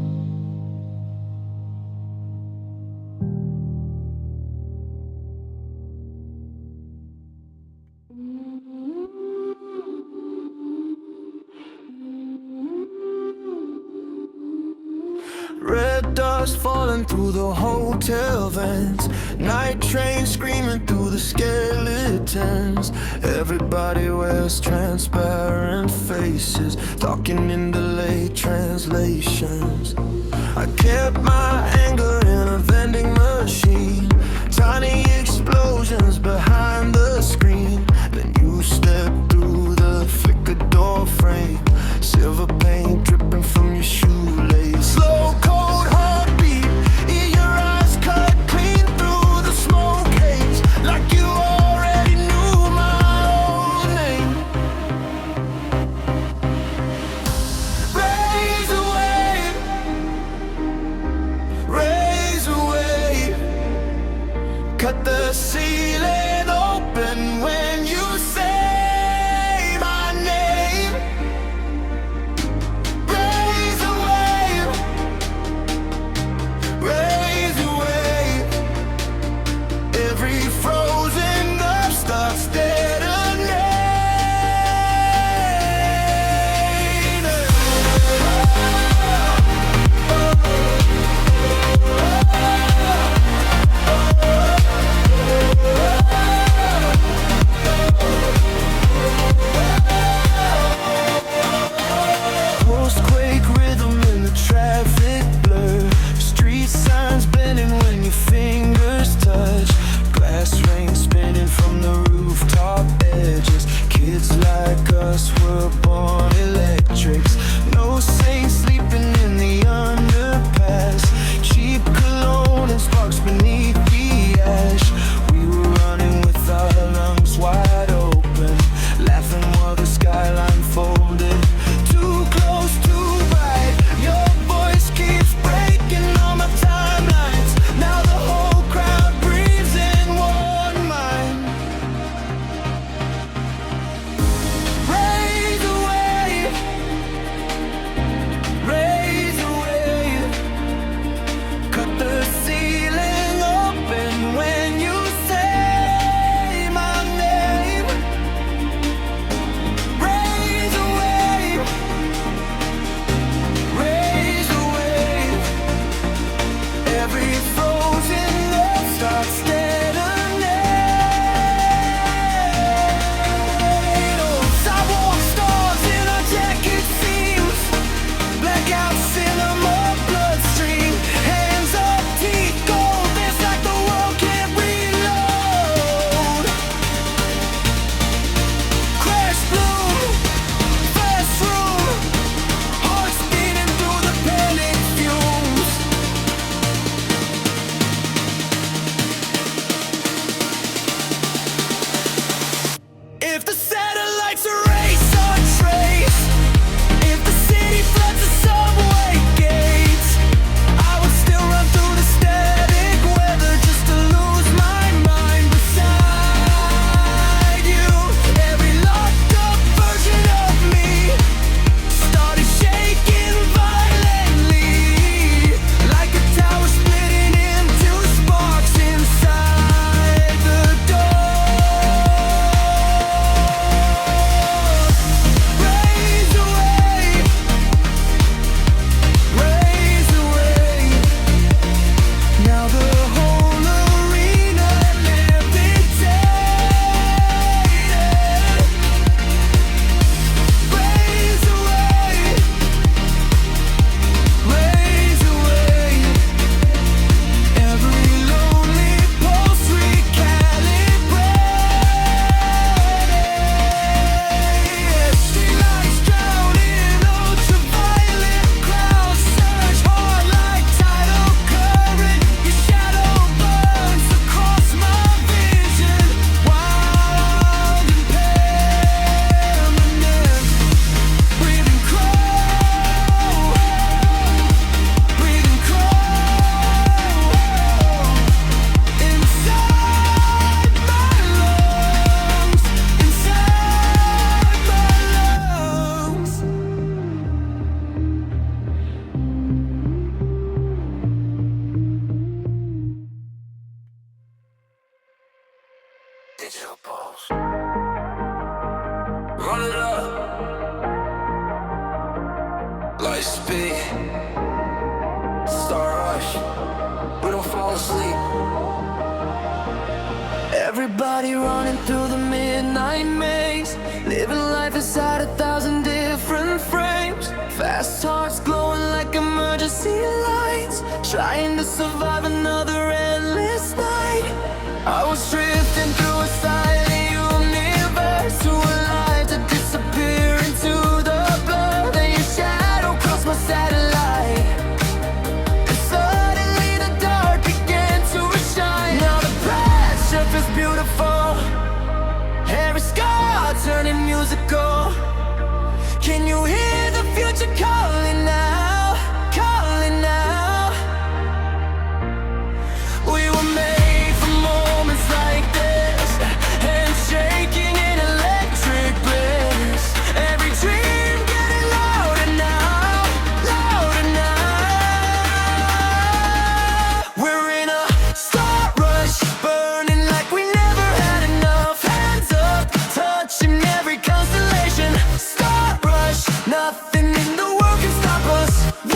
Red dust falling through the hotel vents, night train screaming through the skeletons. Everybody wears transparent faces, talking in delayed translations. I kept my anger in a vending machine, tiny explosions behind the screen. Then you stepped through the flickered door frame, silver paint dripping from your shoelace. Slow cold heartbeat, in your eyes cut clean through the smoke haze, like you already knew my own name. Raise a wave, raise a wave, cut the ceiling open when you say my name. Raise a wave, raise a wave, every frozen nerve starts detonating. digital pose. Run it up. Light speed. Star rush. We don't fall asleep. Everybody running through the midnight maze, living life inside 1,000 different frames. Fast hearts glowing like emergency lights, trying to survive another endless night. I was drifting through a silent universe, too alive to disappear into the blur. Then your shadow crossed my satellite, and suddenly the dark began to shine. Now the pressure feels beautiful, every scar turning musical. Can you hear the future calling now, calling now? We were made for moments like this, handshaking in electric bliss. Every dream getting louder now, louder now. We're in a star rush, burning like we never had enough. Hands up, touching every constellation. Star rush, nothing in the world can stop us.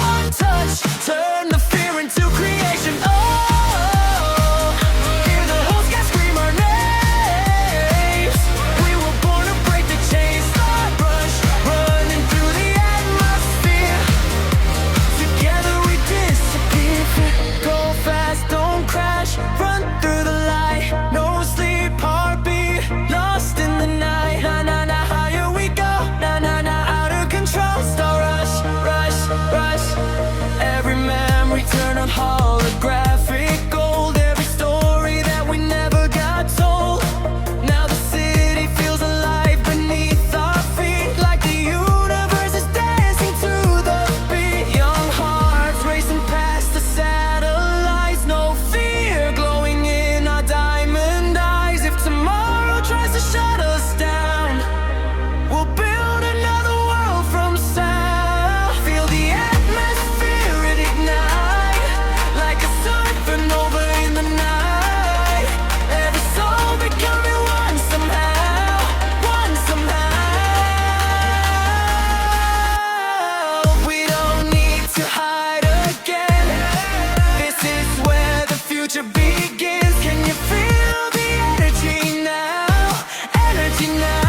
One touch, turn the fear into creation. Oh, hear the whole sky scream our names. We were born to break the chains. Star rush, running through the atmosphere. Together we disappear. Go fast, don't crash. Run through the light. No sleep, heartbeat, lost in the night. Na na na, higher we go. Na na na, out of control. Star rush, rush, rush. Every memory turn on holographic gold. Every story that we never got told. Now the city feels alive beneath our feet, like the universe is dancing to the beat. Young hearts racing past the satellites, no fear glowing in our diamond eyes. If tomorrow tries to shut us down, we'll build another world from sound. Feel the atmosphere it ignite, like a supernova in the night. Every soul becoming one somehow, one somehow. We don't need to hide again. This is where the future begins. Can you feel the energy now? Energy now.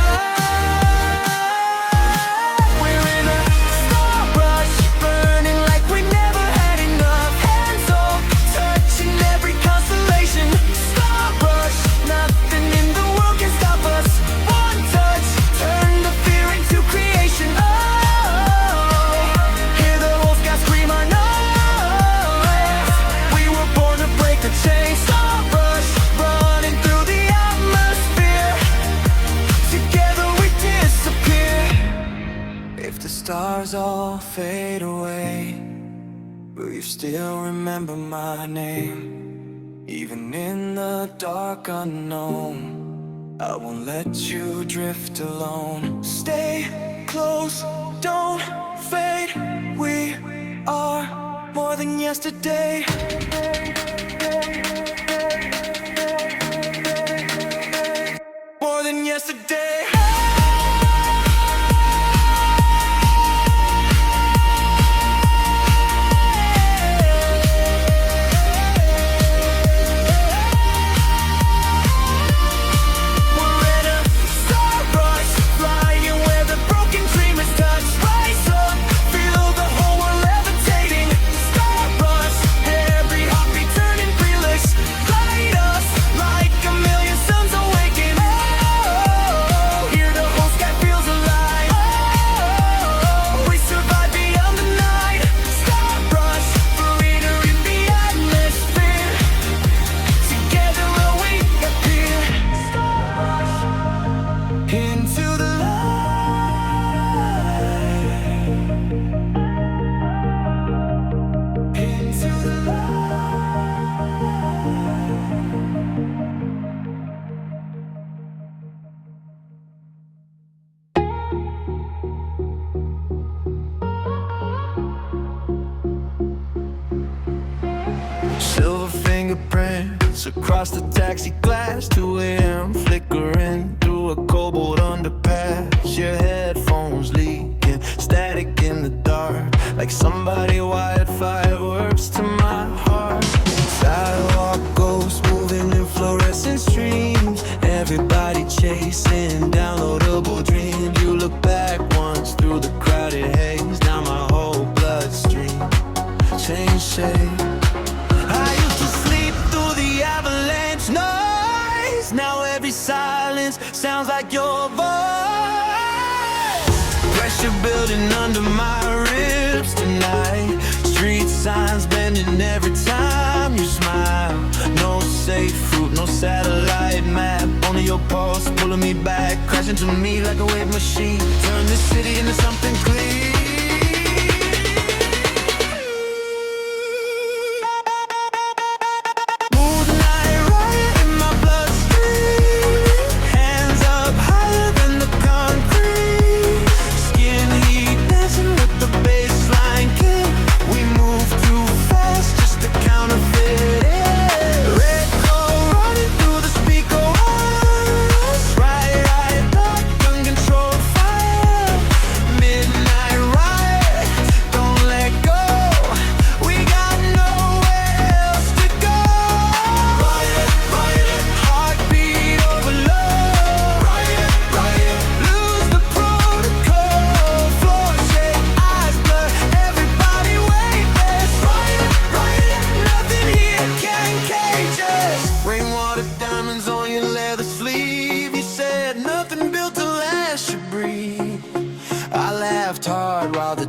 We're in a star rush, burning like we never had enough. Hands up, touching every constellation. Star rush, nothing in the world can stop us. One touch, turn the fear into creation. Oh, hear the whole sky scream our noise. We were born to break the chains. Star rush, running through the atmosphere. Together we disappear. If the stars all fade away, will you still remember my name? Even in the dark unknown, I won't let you drift alone. Stay close, don't fade. We are more than yesterday. More than yesterday. We're in a star rush, flying where the broken dream is touched. Rise up, feel the whole world levitating. Star rush, every heartbeat turning fearless. Light us like a million suns awaken. Oh, hear the whole sky feels alive. Oh, we survive beyond the night. Star rush, freedom in the atmosphere. Together we'll wake up here. Star rush, into the light. Into the silver fingerprints across the taxi glass. 2 a.m. flick flickering through a cobalt underpass. Your headphones leaking, static in the dark, like somebody wired fireworks to my heart. Sidewalk ghosts moving in fluorescent streams, everybody chasing downloadable dreams. You look back once through the crowded haze, now my whole bloodstream changed shape. I used to sleep through the avalanche noise, now every silence sounds like your voice. Pressure building under my ribs tonight, street signs bending every time you smile. No safe route, no satellite map, only your pulse pulling me back, crashing to me like a wave machine. Turn this city into something clean.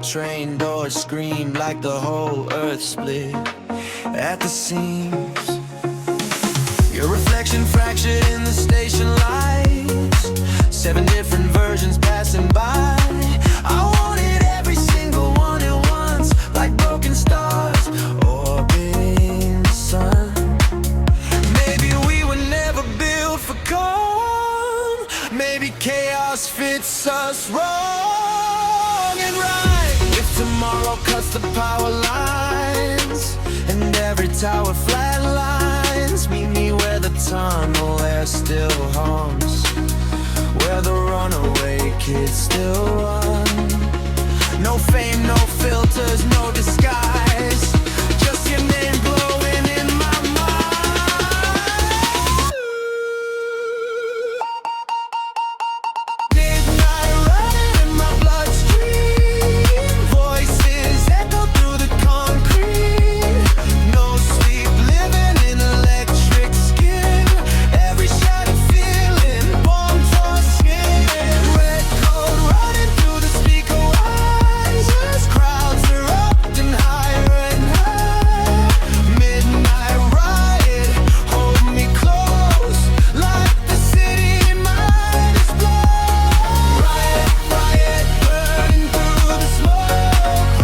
Train doors scream like the whole earth split at the seams. Your reflection fractured in the station lights, 7 different versions passing by. I wanted every single one at once, like broken stars orbiting the sun. Maybe we were never built for calm, maybe chaos fits us wrong and right. Tomorrow cuts the power lines, and every tower flatlines. Meet me where the tunnel air still hums, where the runaway kids still run. No fame, no filters, no disguise, just your name blowing in my mind. Midnight running in my bloodstream, voices echo through the concrete. No sleep, living in electric skin, every shattered feeling, bone torn skin. Red coat running through the speaker wires, crowds erupting higher and higher. Midnight riot, hold me close, like the city might explode. Riot, riot, burning through the smoke.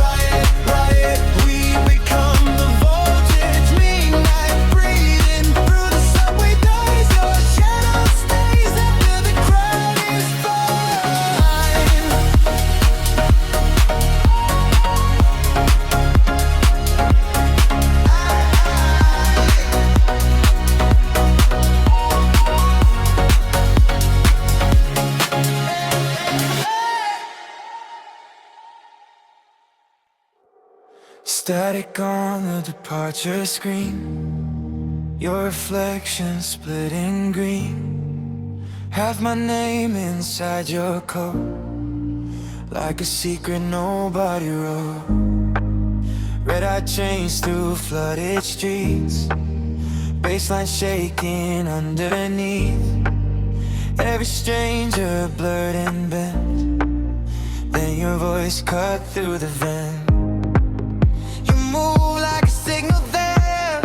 Riot, riot, we become the voltage. Midnight breathing through the subway days. Your shadow stays after the crowd is fine. Static on the departure screen, your reflection split in green. Have my name inside your coat, like a secret nobody wrote. Red-eye chains through flooded streets, baseline shaking underneath. Every stranger blurred and bent, then your voice cut through the vent. You move like a signal there,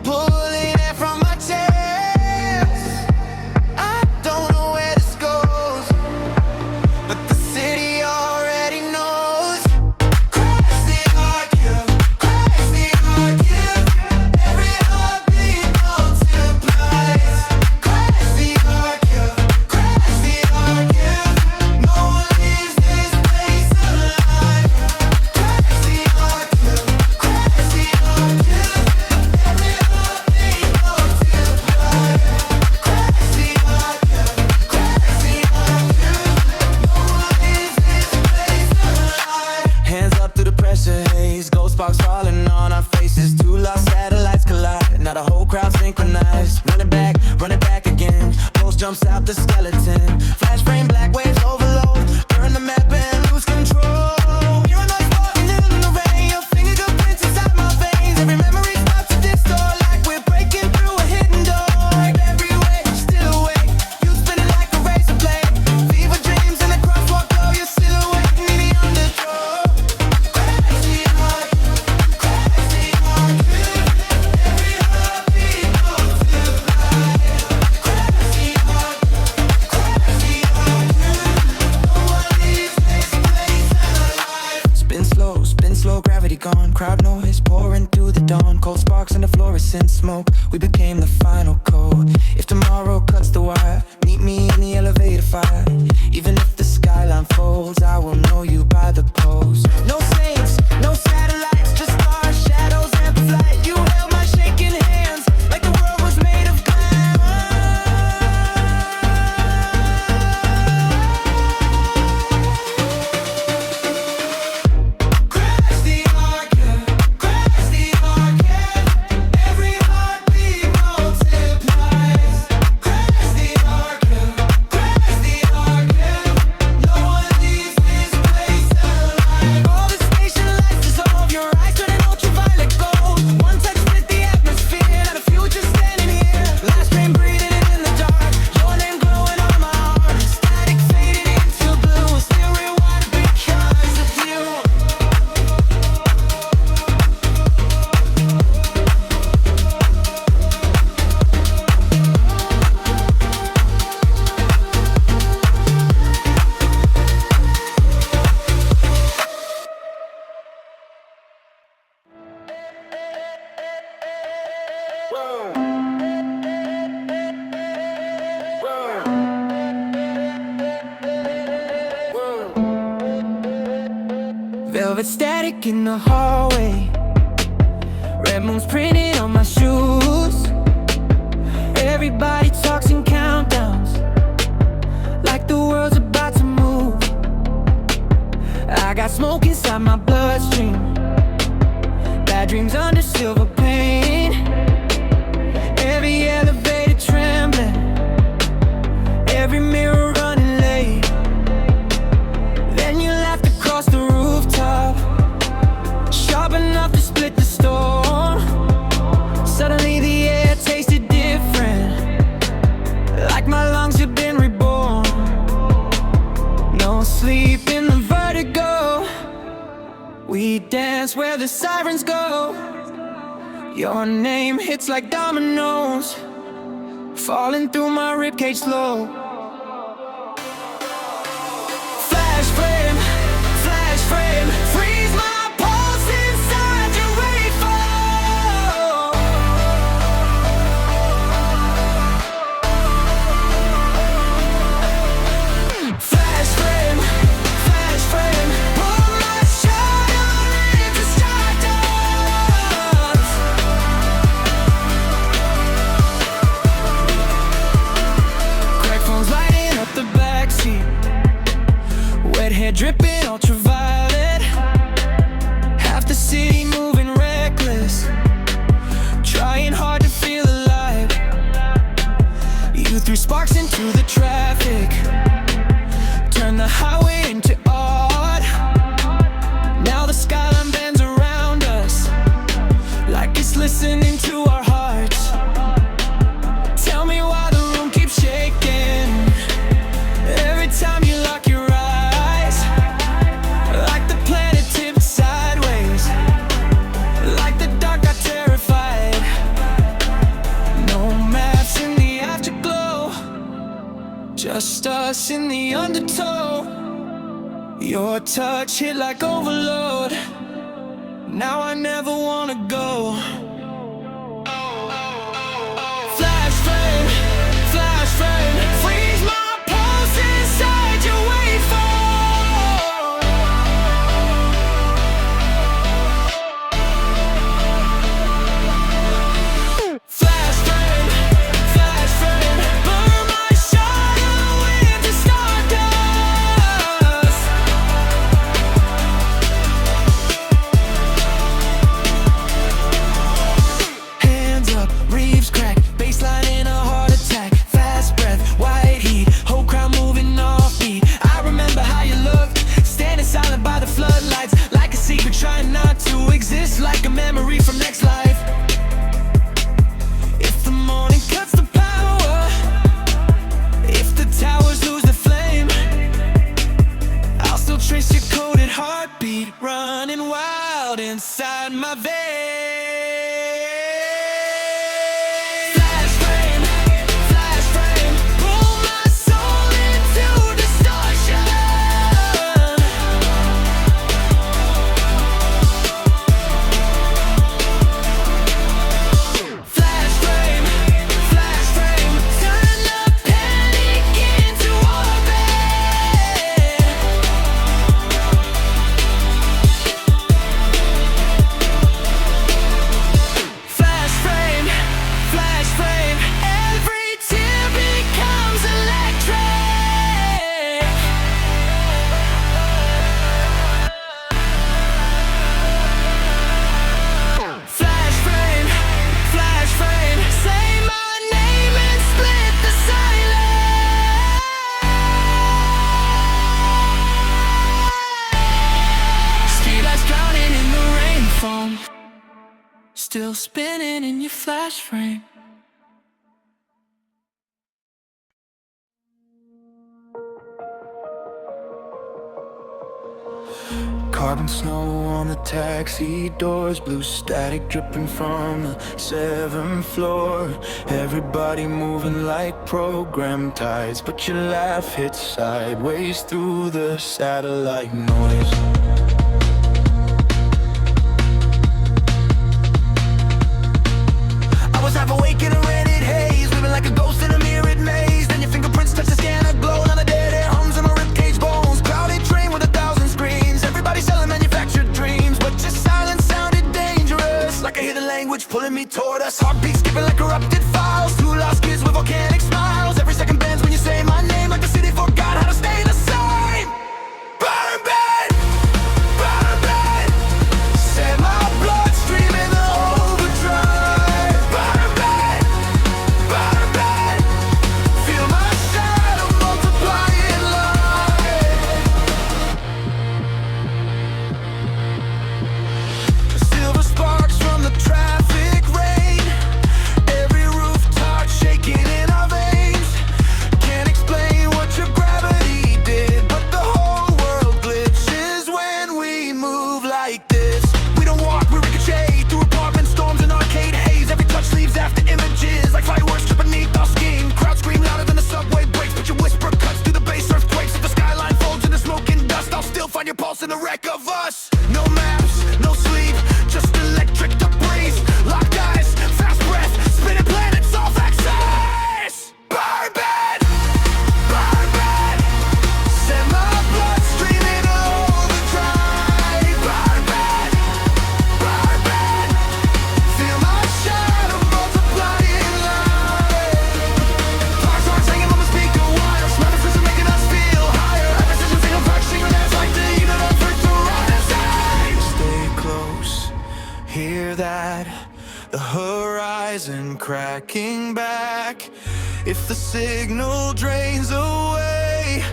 pulling air from my chest. I don't know where this goes, but the city already knows. Crash the archive, crash the archive. Every heartbeat multiplies. Crash the archive, crash the archive. No one leaves this place alive. run it back again. Pulse jumps out the skeleton. Flash frame, black waves overload. Turn the map and lose control. You're a nice walking in the rain. Your fingerprints inside my veins. Every memory starts to distort, like we're breaking through a hidden door. Every way, still awake. You spinning like a razor blade. Fever dreams in the crosswalk glow. Your silhouette in the undertow. Crazy heart, crazy heart. Every heartbeat multiply. Crazy heart, crazy heart. No one leaves this place alive. Spin slow, gravity gone. Crowd noise pouring through the dawn. Cold sparks in the fluorescent smoke. We became the final code. If tomorrow cuts the wire, meet me in the elevator fire. Even if the skyline folds, I will know you by the pose. No saints, no satellites, just stars, shadows, and flight. You held my shaking hands like the world was made of glass. Crash the arcade, crash the arcade. Every heartbeat multiplies. Crash the arcade, crash the arcade. No one leaves this place alive. All the station lights dissolve, your eyes turning ultraviolet gold. One touch split the atmosphere, now the future's standing here. Last train breathing in the dark, your name glowing on my heart. Static fading into blue, still rewind because of you. Velvet static in the hallway. Red moon's printed on my shoes. Everybody talks in countdowns, like the world's about to move. I got smoke inside my bloodstream. Bad dreams under silver paint. Every elevator trembling. Every mirror running late. Then you laughed across the rooftop, sharp enough to split the storm. Suddenly the air tasted different, like my lungs have been reborn. No sleep in the vertigo. We dance where the sirens go. Your name hits like dominoes, falling through my ribcage slow. Flash frame, freeze my pulse inside your waveform. Flash frame, pull my shadow into stardust. Crack phones lighting up the backseat. Wet hair dripping ultraviolet. Half the city moving reckless, trying hard to feel alive. You threw sparks into the traffic, turned the highway into art. Now the skyline bends around us, like it's listening to our hearts. Tell me why the room keeps shaking every time you lock your eyes. Like the planet tipped sideways, like the dark got terrified. No maps in the afterglow, just us in the undertow. Your touch hit like overload. Now I never wanna go. Flash frame, freeze my pulse inside your waveform. Flash frame, burn my shadow into stardust. still spinning in your flash frame. Carbon snow on the taxi doors, blue static dripping from the 7th floor. Everybody moving like programmed tides, but your laugh hits sideways through the satellite noise. I was half awake in a rented haze, living like a ghost in a mirrored maze. Then your fingerprints touch the scanner glow, now the dead air hums in my ribcage bones. Crowded train with 1,000 screens, everybody selling manufactured dreams, but your silence sounded dangerous. Like I hear the language pulling me toward us, heartbeats skipping like corrupted files. Two lost kids with volcanic smiles, every second bends when you say my name, like the city forgot how to stay the same. Burn bed, burn bed, set my bloodstream in the overdrive. Burn bed, feel my shadow multiplying light. Silver sparks from the traffic rain, every rooftop shaking in our veins. Can't explain what your gravity did, but the whole world glitches when we move like this. We don't walk, we ricochet through apartment storms and arcade haze. Every touch leaves after images like fireworks drip beneath our skin. Crowd scream louder than the subway breaks, but your whisper cuts through the bass earthquakes. If the skyline folds in the smoke and dust, I'll still find your pulse in the wreck of us. No maps, no sleep, just electric debris. Locked eyes, fast breath, spinning planets off axis. Burn bed, set my bloodstream in overdrive. Burn bed, feel my shadow multiplying light. Clocks aren't singing on the speaker wires, medicines are making us feel higher. Every decision single fraction, that's like the universe to run inside. Stay close, hear that, the horizon cracking back. If the signal drains away,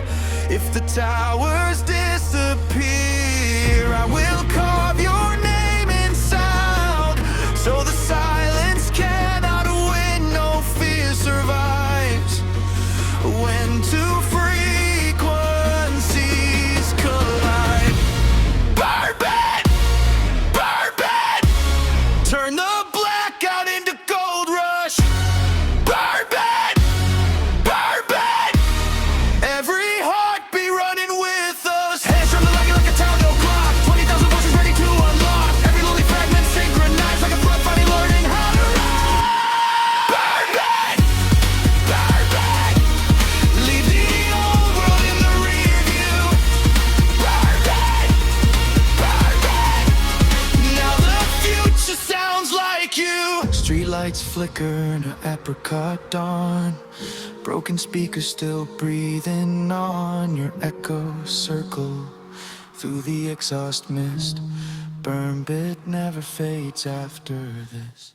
if the towers disappear, I will carve your name in sound, so the silence cannot win, no fear survives when two frequencies collide. Burn bed, turn the blackout into gold rush. Burn bed, every heartbeat running with us. Hands trembling like a countdown clock. 20,000 voices ready to unlock. Every lonely fragment synchronized like a flood finally learning how to ride. Burn bed, leave the old world in the rear view. Burn bed, now the future sounds like you. Streetlights flicker in an apricot dawn, broken speakers still breathing on. Your echoes circle through the exhaust mist. Burn bit never fades after this.